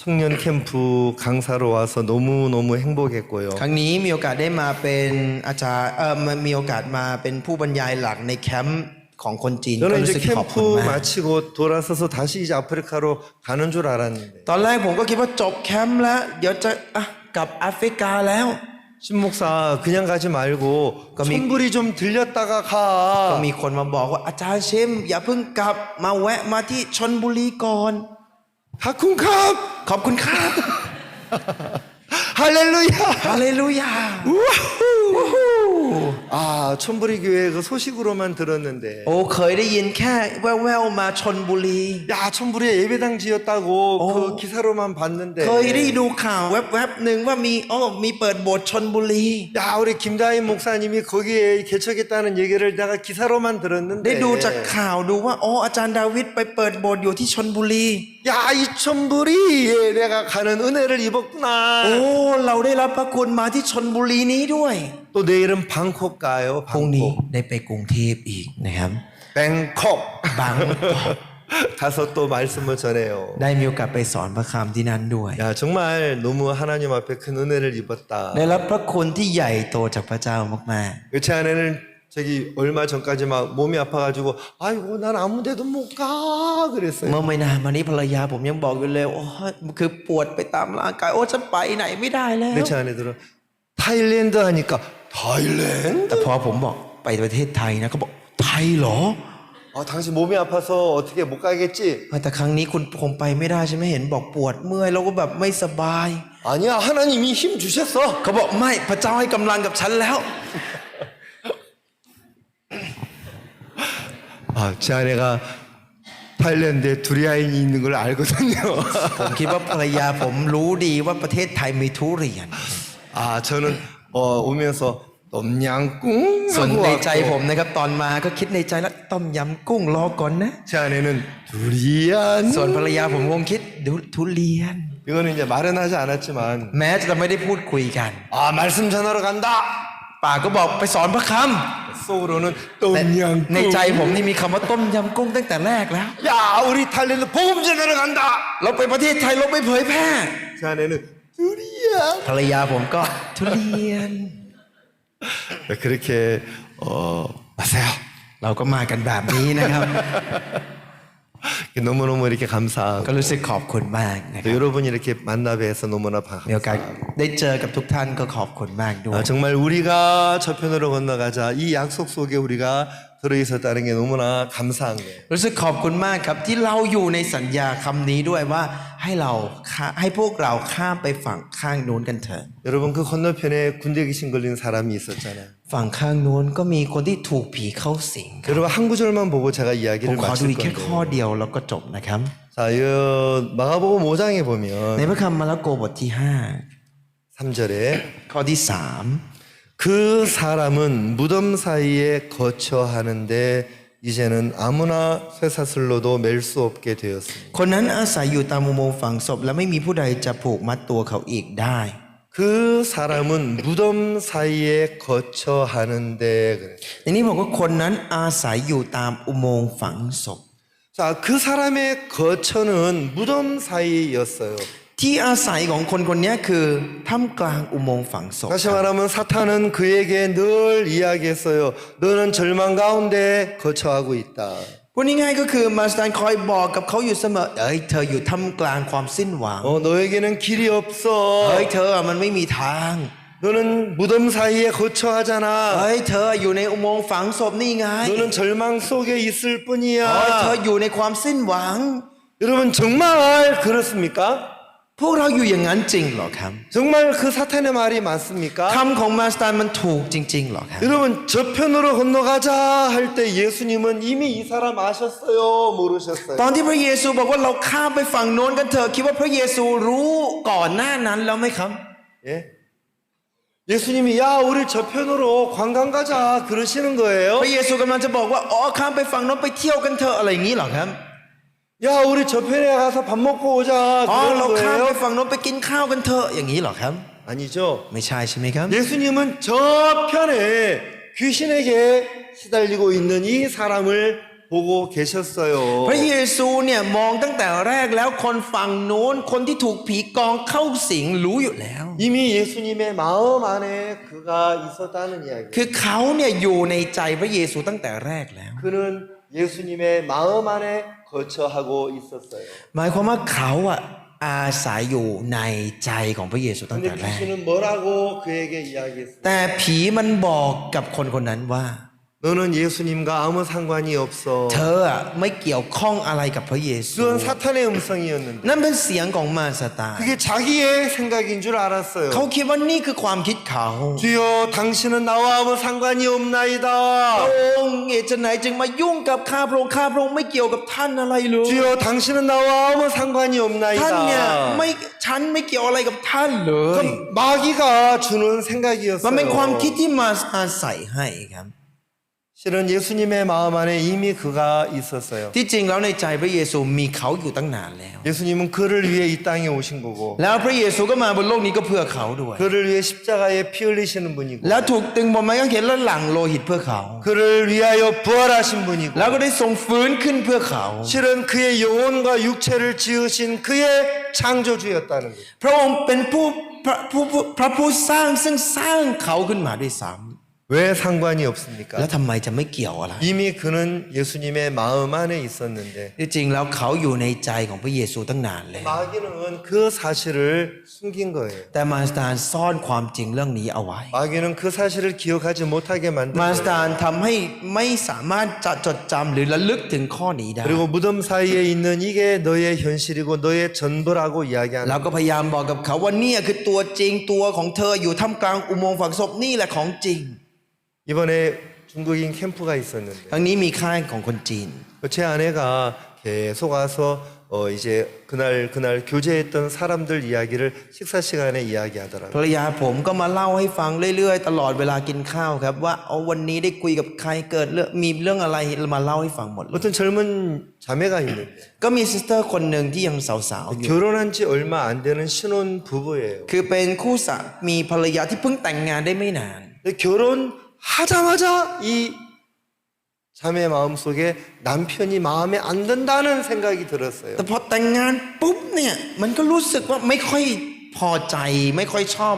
청년 캠프 강사로 와서 너무너무 행복했고요. ครั้งนี้มีโอกาสได้มาเป็นอาจารย์มีโอกาสมาเป็นผู้บรรยายหลักในแคมป์ของคนจีนก็ 저는 รู้ 이제 สึกขอบคุณ 캠프 มาก 마치고 돌아서서 다시 이제 아프리카로 가는 줄 알았는데 ตอนแรกผมก็คิดว่าจบแคมป์แล้วเดี๋ยวจะกลับแอฟริกาแล้ว 신목사 그냥 가지 말고 그럼 천불이 좀 들렸다가 ก็ 가. มีคนมาบอกว่าอาจารย์ชิมอย่าเพิ่งกลับมาแวะมาที่ชลบุรีก่อน 하쿵캅 ขอบคุณครับ 할렐루야. ฮาเลลูยา 우후. 아, 촌부리 교회 그 소식으로만 들었는데. โอ้เคยได้ยินแค่แว่วๆมาชลบุรี 야, 촌부리에 예배당 지었다고 그 기사로만 봤는데. เคยได้ดูข่าวแวบๆหนึ่งว่ามีเปิดโบสถ์ชลบุรี 야, 우리 김다인 목사님이 거기에 개척했다는 얘기를 내가 기사로만 ได้ 들었는데. ดูจากข่าวดูว่าอาจารย์ดาวิดไปเปิดโบสถ์อยู่ที่ชลบุรี 야, 이 촌부리에 내가 가는 은혜를 입었구나. โอ้เราได้รับพระคุณมาที่ชลบุรีนี้ด้วย 또 내일은 방콕 가요. พรุ่งนี้ 방콕. ได้ไปกรุงเทพอีกนะครับ 뱅콕. บางกอก 가서 또 말씀을 전해요. ได้มีโอกาสไปสอนพระคำที่นั่นด้วย 야, 정말 너무 하나님 앞에 큰 은혜를 입었다. ได้รับพระคุณที่ใหญ่โตจากพระเจ้ามาก 제 아내는 저기 얼마 전까지 막 몸이 아파가지고 아이고 난 아무데도 못 가 ๆ 그랬어요. เมื่อไม่นานมานี้ภรรยาผมยังบอกอยู่เลยโอ้คือปวดไปตามร่างกายฉันไปไหนไม่ได้แล้ว 근데 제 아내들은 타일랜드 하니까 타일랜드? แต่พอผมบอกไปประเทศไทยนะเขาบอกไทยเหรอ 아, 당신 몸이 아파서 어떻게 못 가겠지? แต่ครั้งนี้คุณคงไปไม่ได้ใช่ไหมเห็นบอกปวดเมื่อยแล้วก็แบบไม่สบาย 아니야 하나님이 힘 주셨어. เขาบอกไม่พระเจ้าให้กำลังกับฉันแล้ว 아, 제 아내가 타일랜드에 두리안이 있는 걸 알거든요. ผมคิดว่าภรรยาผมรู้ดีว่าประเทศไทยมีทุเรียน 아, 저는 오면서 똠양꿍 ส่วน 하고 ในใจผม 왔고 นะครับตอนมาก็คิดในใจแล้วต้มยำกุ้งรอก่อนนะ 제 아내는 두리안. ส่วนภรรยาผมคงคิดดูทุเรียน 이거는 이제 말은 하지 않았지만 แม้จะไม่ได้พูดคุยกัน 아 말씀 전하러 간다. ปากก็บอกไปสอนพระค 속으로는 ำแต่ในใจ 똠양꿍. ผมนี่มีคำว่าต้มยำกุ้งตั้งแต่แรกแล้ว 야 우리 타일랜드 복음 전하러 간다. เราไปประเทศไทยเราไปเผยแพร่ 제 아내는 두리안. ภรรยาผมก็ทุเรียน 그렇게 마세요. เราก็มากันแบบนี้นะครับ 너무너무 이렇게 ก็ 감사하고 รู้สึกขอบคุณมากนะค 또 รับ 여러분이 이렇게 만나 뵈서 너무나 มีโอกาส 감사합니다. ได้เจอกับทุกท่านก็ขอบคุณมากด้วย 정말 우리가 저편으로 건너가자 이 약속 속에 우리가 들어있었다는 게 너무나 감사한 거예요. รู้สึกขอบคุณมากครับที่เราอยู่ในสัญญาคำนี้ด้วยว่าให้พวกเราข้ามไปฝั่งข้างโน้นกันเถอะ 여러분 그 건너편에 군대 귀신 걸린 사람이 있었잖아요. ฝั่งข้างโน้นก็มีคนที่ถูกผีเข้าสิงครับ 여러분 한 구절만 보고 제가 ผม 이야기를 ขอดู 마칠 อีกแค่ข้อ 건데 เดียวแล้วก็จบนะครับ 자, 이 마가복음 5장에 ใน 보면 พระคัมภีร์มาระโกบทที่ 3절에 5 ข้อที่ 그 사람은 무덤 사이에 거처 하는데 이제는 아무나 쇠사슬로도 멜 수 없게 되었습니다. 3คนนั้นอาศัยอยู่ตามอุโมงค์ฝังศพและไม่มีผู้ใดจะผูกมัดตัวเขาอีกได้ 그 사람은 무덤 사이에 거처 하는데 그랬어요. ในนี้บอกว่าคนนั้นอาศัยอยู่ตามอุโมงค์ฝังศพ 자, 그 사람의 거처는 무덤 사이였어요. ที่อาศัยของคนคนนี้คือท่ามกลางอุโมงค์ฝังศพ 다시 말하면 사탄은 그에게 늘 이야기했어요. 너는 절망 가운데 거처하고 있다. พูดง่ายๆก็คือมาสตันคอยบอกกับเขาอยู่เสมอเธออยู่ท่ามกลางความสิ้นหวัง 너에게는 길이 없어. เธอมันไม่มีทาง 너는 무덤 사이에 거처하잖아. เธออยู่ในอุโมงค์ฝังศพนี่ไง 너는 절망 속에 있을 เธอ 뿐이야. อยู่ในความสิ้นหวัง 여러분 정말 그렇습니까? พวกเราอยู่อย่างนั้นจริงเหรอครับ 정말 그 사탄의 말이 맞습니까? คำของมาสตันมันถูกจริงๆเหรอครับ 여러분 저편으로 건너가자 할 때 예수님은 이미 이 사람 아셨어요? 모르셨어요? ตอนที่พระเยซูบอกว่าเราข้ามไปฝั่งโน้นกันเถอะคิดว่าพระเยซูรู้ก่อนหน้านั้นแล้วไหมครับ 예? 예수님이 야 우리 저편으로 관광 가자 그러시는 거예요? พระเยซูกำลังจะบอกว่าข้ามไปฝั่งโน้นไปเที่ยวกันเถอะอะไรอย่างนี้เหรอครับ 야 우리 저편에 가서 밥 먹고 오자 เรา 그러는 ข้ามไป 거예요? ฝั่งโน้นไปกินข้าวกันเถอะอย่างนี้เหรอครับ 아니죠. ไม่ใช่ใช่ไหมครับ 예수님은 저편에 귀신에게 시달리고 있는 이 사람을 보고 계셨어요. พระเยซูเนี่ยมองตั้งแต่แรกแล้วคนฝั่งโน้นคนที่ถูกผีกองเข้าสิงรู้อยู่แล้ว 이미 예수님의 마음 안에 그가 있었다는 이야기. คือเขาเนี่ยอยู่ในใจพระเยซูตั้งแต่แรกแล้ว 그는 예수님의 마음 안에 거처하고 있었어요. หมายความว่าเขาอาศัยอยู่ในใจของพระเยซูตั้ง 근데 แต่แรก 귀신은 뭐라고 그에게 이야기했어요? แต่ผีมันบอกกับคนคนนั้นว่า 너는 예수님과 아무 상관이 없어. เธออะไม่เกี่ยวข้องอะไรกับพระเยซู 그건 사탄의 음성이었는데 นั่นเป็นเสียงของมารซาตาน 그게 자기의 생각인 줄 알았어요. เขาคิดว่านี่คือความคิดเขา 주여 당신은 나와 아무 상관이 พระ 없나이다. องค์เหตุไฉนจึงมายุ่งกับข้าพระองค์ข้าพระองค์ไม่เกี่ยวกับท่านอะไรเลย 주여 당신은 나와 아무 상관이 ท่านเนี่ย 없나이다. ไม่ฉันไม่เกี่ยวอะไรกับท่านเลย 그럼 마귀가 주는 มันเป็นความคิด 생각이었어요. ที่มาอาศัยให้ครับ 실은 예수님의 마음 안에 이미 그가 있었어요. ที่จริงแล้วในใจพระเยซูมีเขาอยู่ตั้งนานแล้ว 예수님은 그를 위해 이 땅에 오신 거고 แล้วพระเยซูก็มาบนโลกนี้ก็เพื่อเขาด้วย 그를 위해 십자가에 피 흘리시는 분이고 แล้วถูกตึงบนไม้กางเขนแล้วหลั่งโลหิตเพื่อเขา 그를 위하여 부활하신 분이고 แล้วก็ได้ทรงฟื้นขึ้นเพื่อเขา 실은 그의 영혼과 육체를 지으신 그의 창조주였다는 거예요. พระองค์เป็นพระผู้สร้างซึ่งสร้างเขาขึ้นมาด้วยซ้ 왜 상관이 ำ 없습니까? แล้วทำไมจะไม่เกี่ยวอะไร 이미 그는 예수님의 마음 안에 있었는데 ที่จริงแล้วเขาอยู่ในใจของพระเยซูตั้งนานแล้ว 마귀는 그 사실을 숨긴 거예요. แต่มารซาตานซ่อนความจริงเรื่องนี้เอาไว้ 마귀는 그 사실을 기억하지 못하게 มาร 만든 ซาตานทำให้ไม่สามารถจะจดจำหรือระลึกถึงข้อนี้ได้ 그리고 무덤 사이에 있는 이게 너의 현실이고 너의 전부라고 แล้ว 이야기하는 ก็พยายามบอกกับเขาว่าเนี่ยคือตัวจริงตัวของเธออยู่ท่ามกลางอุโมงค์ฝังศพนี่แหละของจริง 이번에 중국인 캠프가 있었는데 ครั้งนี้มีค่ายของคนจีน 제 아내가 계속 와서 이제 그날 교제했던 사람들 이야기를 식사 시간에 ภร 이야기하더라고요. รยาผมก็มาเล่าให้ฟังเรื่อยๆตลอดเวลากินข้าวครับว่าเอาวันนี้ได้คุยกับใครเกิดเรื่องมีเรื่องอะไรมาเล่าให้ฟังหมดเลย 어떤 젊은 자매가 있는데 ก็มีซิสเตอร์คนหนึ่งที่ยังสาวๆอยู่ 결혼한 지 얼마 안 되는 신혼 부부예요. คือเป็นคู่สามีภรรยาที่เพิ่งแต่งงานได้ไม่นาน 근데 결혼하자마자 이 자매 마음속에 남편이 마음에 안 든다는 생각이 들었어요. แต่พอแต่งงานปุ๊บเนี่ยมันก็รู้สึกว่าไม่ค่อยพอใจไม่ค่อยชอบ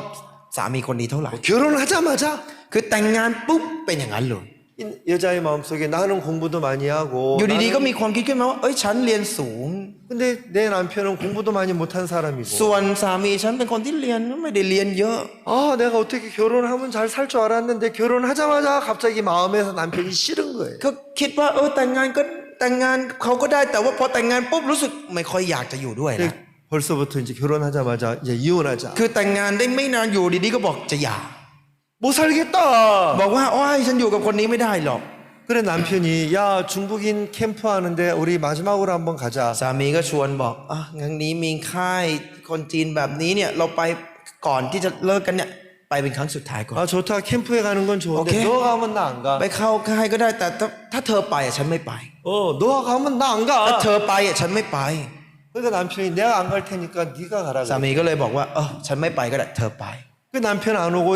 สามีคนนี้เท่าไหร่ 결혼하자마자 คือแต่งงานปุ๊บเป็นอย่างนั้นเลย 이 여자의 마음속에 나는 공부도 많이 하고 อยู่ดีๆก็ 나는- มีความคิดขึ้นมาว่าเอ้ยฉันเรียนสูง 근데 내 남편은 공부도 많이 못한 사람이고 ส่วนสามีฉันเป็นคนที่เรียนไม่ได้เรียนเยอะ 아 내가 어떻게 결혼하면 잘 살 줄 알았는데 결혼하자마자 갑자기 마음에서 남편이 싫은 거예요. ก็คิดว่าแต่งงานก็แต่งงานเขาก็ได้แต่ว่าพอแต่งงานปุ๊บรู้สึกไม่ค่อยอยากจะอยู่ด้วย 근데 นะ 벌써부터 이제 결혼하자마자 이제 이혼하자. คือแต่งงานได้ไม่นานอยู่ดีๆก็บอกจะหย่า 못 살겠다. บอกว่าโอ้ยฉันอยู่กับคนนี้ไม่ได้หรอก 그래 남편이 야 중국인 캠프 하는데 우리 마지막으로 한번 가자. สามีก็ชวนบอกอ่ะงั้นนี้มีค่ายคนจีนแบบนี้เนี่ยเราไปก่อนที่จะเลิกกันเนี่ยไปเป็นครั้งสุดท้ายก่อน 아 좋다 캠프에 가는 건 좋은데 오케이. 너 가면 나 안 가. ไปเข้าค่ายก็ได้แต่ถ้าเธอไปอ่ะฉันไม่ไป 너 가면 나 안 ถ้า 가. เธอไปอ่ะฉันไม่ไป 그러니까 남편이 내가 안 갈 테니까 네가 가라. สา 그래. มีก็เลยบอกว่าฉันไม่ไปก็ได้เธอไป 그 남편 안 오고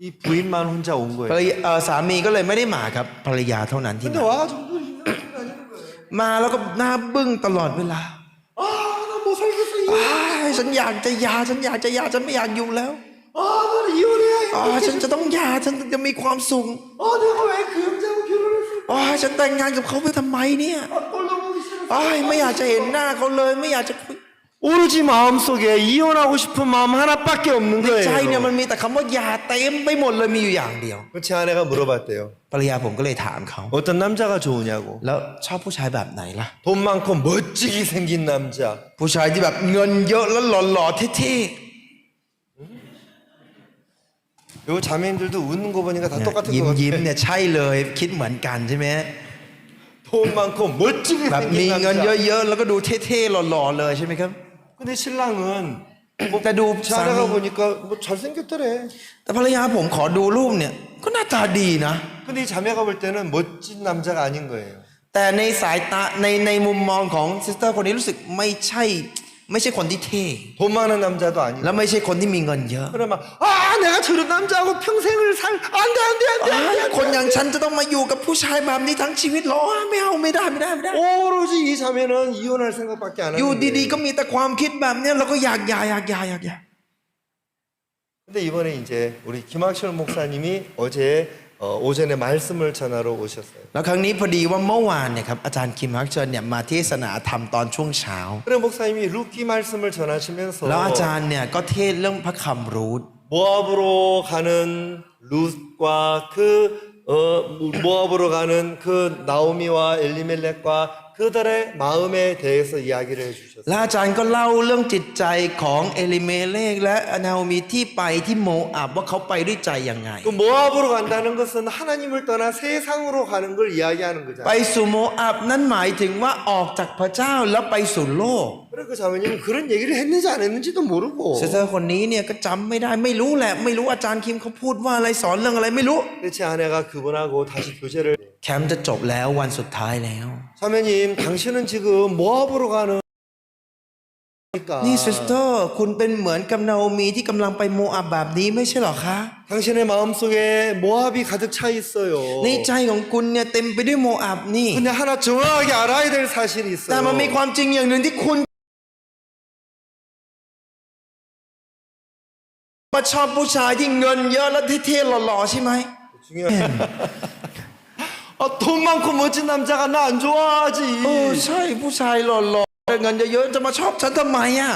이 부인만 혼자 온 ภรร 거예요. ยาสามีก็เลยไม่ได้มาครับภรรยาเท่านั้นที่ 근데 มา 와가지고 뭐 이상한 소리 하는 거예요. มาแล้วก็หน้าบึ้งตลอดเวลา 나 못 살겠어. อ้ายฉันอยากจะหย่าฉันไม่อยากอยู่แล้ว 나는 이혼해야 해. ฉันจะต้องหย่าฉันถึงจะมีความสุข 내가 왜 그 여자하고 결혼했어? ฉันแต่งงานกับเขาไปทำไมเนี่ย 꼴도 보기 싫어. ไม่อยากจะเห็นหน้าเขาเลยไม่อยากจะคุย 오로지 마음속에 이혼하고 싶은 마음 하나밖에 없는 ในใจเนี่ย 거예요. มันมีแต่คำว่าหย่าเต็มไปหมดเลยมีอยู่อย่างเดียว 제 아내가 물어봤대요. ภรรยาผมก็เลยถามเขา 어떤 남자가 좋으냐고. แล้วชอบผู้ชายแบบไหนล่ะ 돈 많고 멋지게 생긴 남자. ผู้ชายที่แบบเงินเยอะแล้วหล่อๆเท่ 요 자매님들도 웃는 거 보니까 다 ๆ 똑같은 ยิ้ 거 ม 같아. เนี่ยใช่เลยคิดเหมือนกันใช่ไหม 돈 많고 멋지게 แบบมี 생긴 เงิน 남자. เยอะๆแล้วก็ดูเท่ๆหล่อๆเลยใช่ไหมครับ 근데 신랑은แต่ดู 제 สา 아내가 มี 보니까 뭐 잘생겼더래. แต่ภรรยาผมขอดูรูปเนี่ยก็หน้าตาดีนะ 근데 이 자매가 볼 때는 멋진 남자가 아닌 거예요. แต่ในสายตาในมุมมองของซิสเตอร์คนนี้รู้สึกไม่ใช่คนที่เท่ 돈 많은 남자도 아니고. และไม่ใช่คนที่มีเงินเยอะ 그러면 내가 저런 남자하고 평생을 안돼. คนอย่างฉันจะต้องมาอยู่กับผู้ชายแบบนี้ทั้งชีวิตเหรอไม่เอาไม่ได้ 오로지 이 자매는 이혼할 생각밖에 안 อยู่ 하는 ดีๆ 거예요. ก็มีแต่ความคิดแบบเนี้ยเราก็อยากหย่า 근데 이번에 이제 우리 김학철 목사님이 어제 오전에 말씀을 전하러 오셨어요. แล้วครั้งนี้พอดีว่าเมื่อวานเนี่ยครับอาจารย์คิมฮักเชิญเนี่ยมาเทศนาธรรมตอนช่วงเช้า 그래 목사님이 루키 말씀을 전하시면서 แล้วอาจารย์เนี่ยก็เทศเรื่องพระคำรูธ 모압으로 가는 룻과 그 모압으로 가는 그 나오미와 엘리멜렉과 그들의 마음에 대해서 이야기를 해주셨어요. และอาจารย์ก็เล่าเรื่องจิตใจของเอลิเมเลกและนาโอมีที่ไปที่โมอับว่าเขาไปด้วยใจยังไง 그 모압으로 간다는 것은 하나님을 떠나 세상으로 가는 걸 이야기하는 ไป 거잖아요. สู่โมอับนั้นหมายถึงว่าออกจากพระเจ้าแล้วไปสู่โลก 그래 그 자매님은 그런 얘기를 했는지 안 했는지도 모르고 เซสเตอร์คนนี้เนี่ยก็จำไม่ได้ไม่รู้แหละไม่รู้อาจารย์คิมเขาพูดว่าอะไรสอนเรื่องอะไรไม่รู้ 근데 제 아내가 그분하고 다시 교제를 แคมป์จะจบแล้ววันสุดท้ายแล้ว 자매님 당신은 지금 모압으로 가는 นี่ซิสเตอร์คุณเป็นเหมือนกับนาโอมีที่กำลังไปโมอับแบบนี้ไม่ใช่หรอคะ 당신의 마음속에 모압이 가득 차 있어요. ในใจของคุณเนี่ยเต็มไปด้วยโมอับนี่ 근데 하나 정확하게 알아야 될 사실이 แต่มันมี 있어요. ความจริงอย่างหนึ่งที่คุณมาชอบผู้ชายที่เงินเยอะและเท่ๆหล่อๆใช่ไหม 중요해. 돈 많고 멋진 남자가 나 안 좋아하지. ใช่ผู้ชายหล่อๆเงินเยอะๆจะมาชอบฉันทำไมอ่ะ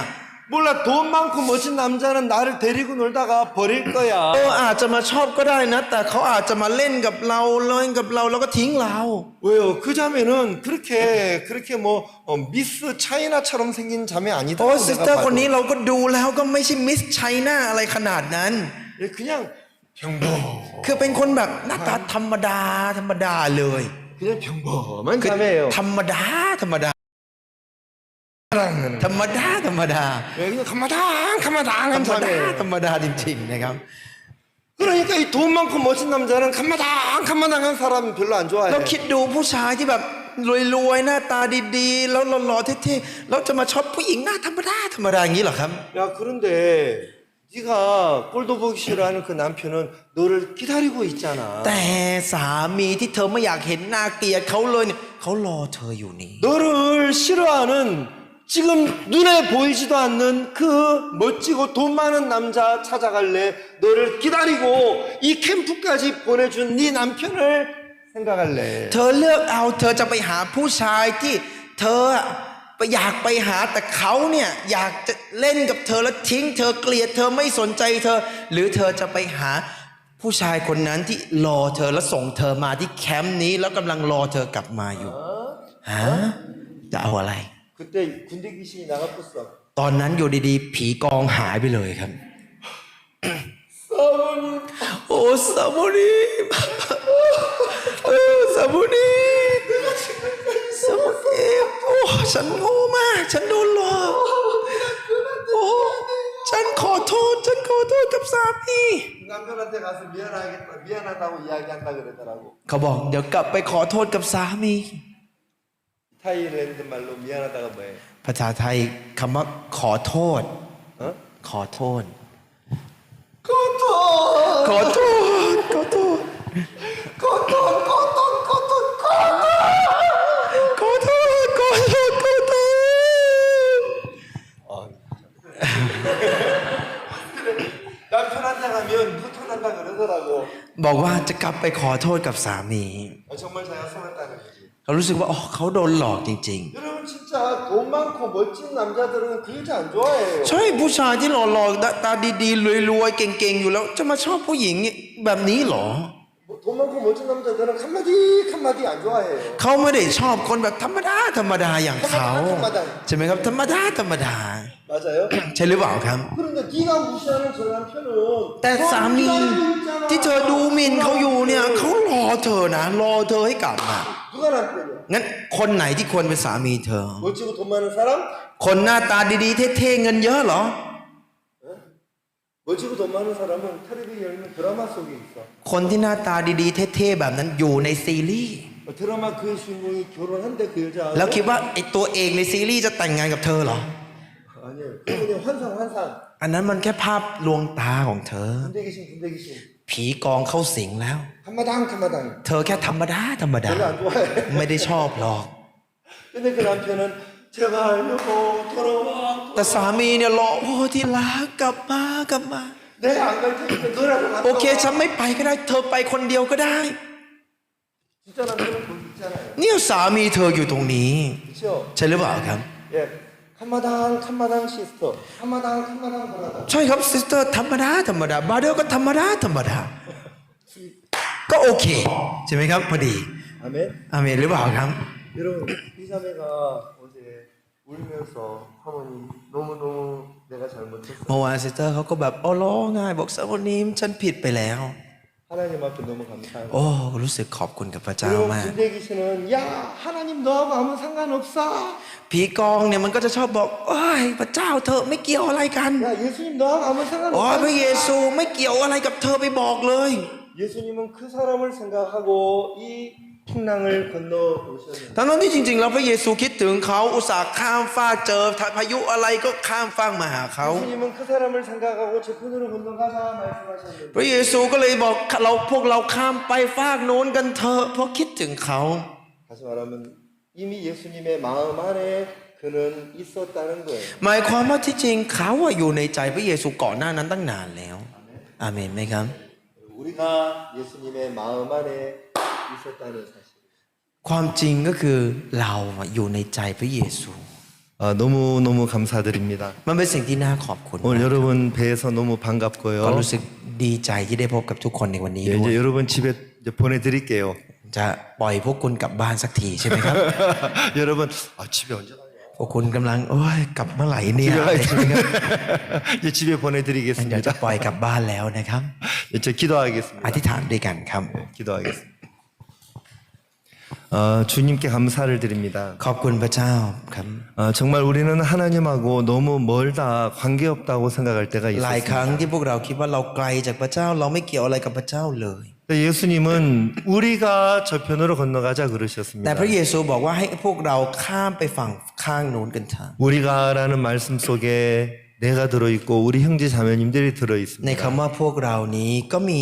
몰라 돈 많고 멋진 남자는 나를 데리고 놀다가 버릴 거야. อาจจะมาชอบก็ได้นะ แต่เขาอาจจะมาเล่นกับเราแล้วก็ทิ้งเรา 왜요? 그 자매는 그렇게 뭐 미스 차이나처럼 생긴 자매 โอ้ 아니다. ซิสเตอร์คนนี้เราก็ดูแล้วก็ไม่ใช่มิสไชน่าอะไรขนาดนั้น 그냥 평범. คือเป็นคนแบบหน้าตาธรรมดาเลย 그냥 평범한 คือ 자매예요. ธรรมดา 사랑하는. ธรรมดา 그냥 가마당한 자매예요. ธรรมดาจริงๆนะครับ 그러니까 이 돈 많고 멋진 남자는 가마당한 사람 별로 안 เรา 좋아해. คิดดูผู้ชายที่แบบรวยๆหน้าตาดีๆแล้วหล่อๆเท่ๆแล้วจะมาชอบผู้หญิงหน้าธรรมดาอย่างนี้เหรอครับ 야 그런데 네가 꼴도 보기 싫어하는 그 남편은 너를 기다리고 있잖아. แต่สามีที่เธอไม่อยากเห็นหน้าเกลียดเขาเลยเนี่ยเขารอเธออยู่นี่ 너를 싫어하는 지금 눈에 보이지도 않는 그 멋지고 돈 많은 남자 찾아갈래? 너를 기다리고 이 캠프까지 보내준 네 남편을 생각할래? เธอเลือกเอาเธอจะไปหาผู้ชายที่เธออยากไปหาแต่เขาเนี่ยอยากจะเล่นกับเธอแล้วทิ้งเธอเกลียดเธอไม่สนใจเธอ หรือเธอจะไปหาผู้ชายคนนั้นที่รอเธอแล้วส่งเธอมาที่แคมป์นี้แล้วกำลังรอเธอกลับมาอยู่ฮะจะเอาอะไร 그때 군대 귀신이 나가봤어. ตอนนั้นอยู่ดีๆผีกองหายไปเลยครับ 사모님, โอ้สามุนีสามุนีสามุนีโอ้ฉันโง่มากฉันโดนหลอกโอ้ฉันขอโทษกับสามี 남편한테 가서 미안하다고 이야기한다 그러더라고. เขาบอกเดี๋ยวกลับไปขอโทษกับสามี 타일랜드 말로 미안하다가 뭐예요? ภาษาไทยคำว่าขอโทษ 어? ขอโทษ 고통! ขอโทษขอโทษ 고통! ขอโทษ 남편한테 가면 후턴한다 그러더라고. บอกว่าจะกลับไปขอโทษกับสามี 정말 제가 속았다는 거지. เขารู้สึกว่าอ๋อเขาโดนหลอกจริง 여러분 진짜 돈 많고 멋진 남자들은 그 여자 안 좋아해요. ๆ ใช่ผู้ชายที่หล่อๆตาดีๆรวยๆเก่งๆอยู่แล้วจะมาชอบผู้หญิงแบบนี้เหรอ 돈 많고 멋진 남자들은 한마디 안 좋아해요. เขาไม่ได้ชอบคนแบบธรรมดาอย่างเขา ธรรมดา ใช่ไหมครับธรรมดา 맞아요? ใช่หรือเปล่าครับ 그런데 네가 무시하는 저 남편은 แต่สามีที่เธอดูหมิ่นเขาอยู่เนี่ยเขารอเธอนะรอเธอให้กลับมา 누가 남편이야? งั้นคนไหนที่ควรเป็นสามีเธอ 멋지고 돈 많은 사람? คนหน้าตาดีๆเท่ๆเงินเยอะเหรอ 멋지고 돈 많은 사람은 텔레비 열면 드라마 속에 있어. คนที่หน้าตาดีๆเท่ๆแบบนั้นอยู่ในซีรีส์ 드라마 그 주인공이 결혼한대 그 여자. แล้วคิดว่าไอตัวเอกในซีรีส์จะแต่งงานกับเธอเหรอ 아니에요. 그냥 환상. อันนั้นมันแค่ภาพลวงตาของเธอ 군대 귀신. ผีกองเข้าสิงแล้ว 한마당. เธอแค่ธรรมดา 별로 안 좋아해. ไม่ได้ชอบหรอก 근데 그 남편은 제발 여보 돌아와. แต่สามีเนี่ยรอโอ้ที่รักกลับมา 내가 안 갈 테니까 너라도 갔다 โอเค 와. ฉันไม่ไปก็ได้ เธอไปคนเดียวก็ได้ 진짜 남편은 거기 있잖아요. เนี่ยสามีเธออยู่ตรงนี้ 그렇죠? ใช่หรือเปล่าครับ 예. 칸마당 시스터. 칸마당 브라더. ใช่ครับซิสเตอร์ธรรมดาบาเดอร์ก็ธรรมดา ก็โอเคใช่ไหมครับพอดี 아멘. อาเมนหรือเปล่าครับ 여러분 이 자매가 어제 울면서 사모님 너무너무 내가 잘못했어. เมื่อวานซิสเตอร์เขาก็แบบร้องไห้บอกสามีฉันผิดไปแล้ว 하나님 앞에 너무 감사해요. โอ้รู้สึกขอบคุณกับพระเจ้า 여러분 มาก 군대 귀신은 야 하나님 너하고 아무 상관없어. ผีกองเนี่ยมันก็จะชอบบอกโอ้ยพระเจ้าเธอไม่เกี่ยวอะไรกัน 야 예수님 너하고 아무 โอ้ย 상관없어. พระเยซูไม่เกี่ยวอะไรกับเธอไปบอกเลย 예수님은 그 사람을 생각하고 이 풍랑을 건너 오셨는데 ทั้งนั้นที่จริงๆแล้วพระเยซูคิดถึงเขาอุตส่าห์ข้ามฟากเจอพายุอะไรก็ข้ามฟากมาหาเขา 예수님은 그 사람을 생각하고 저편으로 건너가자 말씀하셨는데 พระเยซูก็เลยบอกพวกเราข้ามไปฟากโน้นกันเถอะเพราะคิดถึงเขา 다시 말하면 이미 예수님의 마음 안에 그는 있었다는 거예요. หมายความว่าที่จริงเขาอะอยู่ในใจพระเยซูก่อนหน้านั้นตั้งนานแล้วอาเมนไหมครับ 우리가 예수님의 마음 안에 있었다는 사실. ความจริงก็คือเราอะอยู่ในใจพระเยซู 너무 감사드립니다. มันเป็นสิ่งที่น่าขอบคุณ 오늘 มาก 여러분 뵈서 너무 ก็ 반갑고요. รู้สึกดีใจที่ได้พบกับทุกคนในวันนี้ 예, ด้วย 이제 여러분 집에 이제 보내드릴게요. จะปล่อยพวกคุณกลับบ้านสักทีใช่ไหมครับ 여러분 집에 언제 가요? พวกคุณกำลังโอ้ยกลับเมื่อไหร่เนี่ย 집에 ใช่ไหมครับ 이제 집에 เดี๋ยวจะ 보내드리겠습니다. ปล่อยกลับบ้านแล้วนะครับ 이제 기도하겠습니다. อธิษฐานด้วยกันครับ 기도하겠습니다. 주님께 감사를 드립니다. ขอบคุณพระเจ้าครับ 정말 우리는 하나님하고 너무 멀다, 관계없다고 생각할 때가 หลายครั้ง 있었습니다. ที่พวกเราคิดว่าเราไกลจากพระเจ้าเราไม่เกี่ยวอะไรกับพระเจ้าเลย 예수님은 우리가 저편으로 건너가자 แต่ 그러셨습니다. พระเยซูบอกว่าให้พวกเราข้ามไปฝั่งข้างโน้นกันเถอะ 우리가라는 말씀 속에 내가 들어있고 우리 형제 자매님들이 ใน 들어있습니다. คำว่าพวกเรานี้ก็มี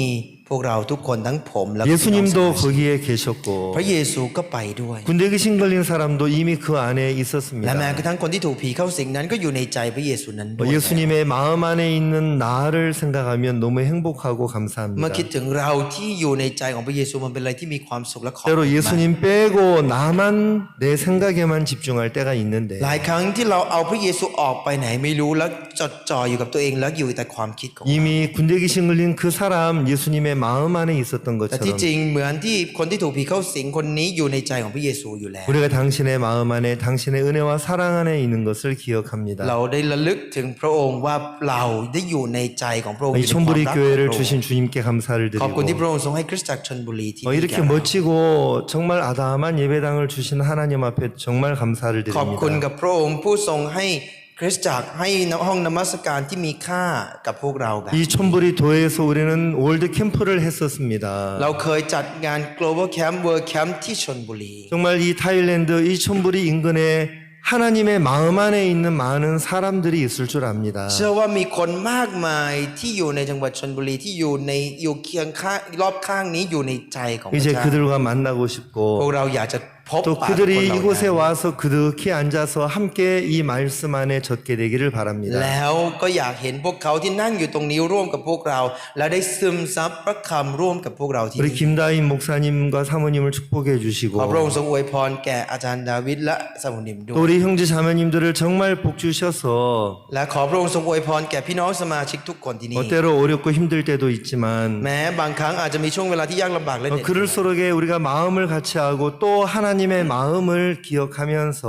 พวกเราทุกคนทั้งผมและพี่น้องส 예수님도 มาชิก 거기에 계셨고 พระเยซูก็ไปด้วย 군대 귀신 걸린 사람도 이미 그 안에 และ 있었습니다. แม้กระทั่งคนที่ถูกผีเข้าสิงนั้นก็อยู่ในใจพระเยซูนั้นด้วย 예수님의 마음 안에 있는 나를 생각하면 너무 행복하고 เมื่อ 감사합니다. คิดถึงเราที่อยู่ในใจของพระเยซูมันเป็นอะไรที่มีความสุขและขอบ 때로 คุณมาก 예수님 빼고 나만 내 생각에만 집중할 때가 있는데 หลายครั้งที่เราเอาพระเยซูออกไปไหนไม่รู้แล้วจดจ่ออยู่กับตัวเองแล้วอยู่แต่ความคิดของเรา 이미 군대 귀신 걸린 그 사람 예수님의 마음 안에 있었던 แต่ที่ 것처럼 จริงเหมือนที่คนที่ถูกผีเข้าสิงคนนี้อยู่ในใจของพระเยซูอยู่แล้ว 우리가 당신의 마음 안에 당신의 은혜와 사랑 안에 있는 것을 기억합니다. เราได้ระลึกถึงพระองค์ว่าเราได้อยู่ในใจของพระองค์ 이 อยู่ในความ 촌부리 รักของพ 교회를 ระองค์ 주신 주님께 감사를 ขอบคุณที่พ 드리고 ระองค์ทรงให้คริสตจักรชลบุรีที่มี 이렇게 แก่เรา 멋지고 정말 아담한 예배당을 주신 하나님 앞에 정말 감사를 ขอบคุณ 드립니다. กับพระองค์ผู้ทรงให้คริสตจักรให้ห้องนมัสการที่มีค่ากับพวกเราแบบ 이 촌부리 도에서 우리는 월드 캠프를 했었습니다. เราเคยจัดงาน global camp world camp ที่ชลบุรี 정말 이 타일랜드 이 촌부리 인근에 하나님의 마음 안에 있는 많은 사람들이 있을 줄 압니다. เชื่อว่ามีคนมากมายที่อยู่ในจังหวัดชลบุรีที่อยู่เคียงข้างรอบข้างนี้อยู่ในใจของพระ 이제 เจ้า 그들과 만나고 พวก 싶고 เราอยากจะพบ 또 ปะคน 그들이 เหล่า 이곳에 นั้น 와서 그득히 앉아서 함께 이 말씀 안에 젖게 되기를 바랍니다. แล้วก็อยากเห็นพวกเขาที่นั่งอยู่ตรงนี้ร่วมกับพวกเรา และได้ซึมซับพระคำร่วมกับพวกเราที่ 우리 นี่ 김다인 목사님과 사모님을 축복해 ขอ 주시고 พระองค์ทรงอวยพรแก่อาจารย์ดาวิดและสมุนิมด้ว 또 ย 우리 형제 자매님들을 정말 복 주셔서 และขอพระองค์ทรงอวยพรแก่พี่น้องสมาชิกทุกคนที่นี่ 때로 어렵고 힘들 때도 있지만 แม้บางครั้งอาจจะมีช่วงเวลาที่ยากลำบากและเหน็ดเหนื่อย 그럴수록에 우리가 마음을 같이 하고 또 하나님의 마음을 기억하면서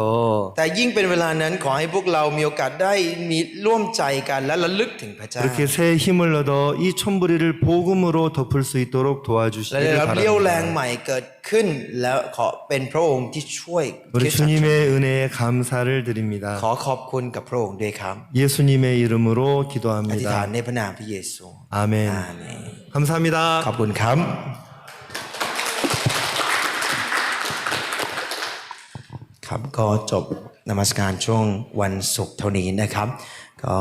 แต่ยิ่งเป็นเวลานั้นขอให้พวกเรามีโอกาสได้มีร่วมใจกันและระลึกถึงพระเจ้า 이렇게 새 힘을 얻어 이 촌부리를 복음으로 덮을 수 있도록 และ 도와주시기를 ได้รับเรี่ยวแรง 바랍니다. ใหม่เกิดขึ้น แล้วขอเป็นพระองค์ที่ช่วย 우리 คริสตจักร 주님의 은혜에 감사를 ข 드립니다. อขอบคุณกับพระองค์ด้วยครับ 예수님의 이름으로 อธิษฐาน 기도합니다. ในพระนามพระเยซู 아멘. อาเมน 감사합니다. ขอบคุณครับครับก็จบนมัสการช่วงวันศุกร์เท่านี้นะครับ ก็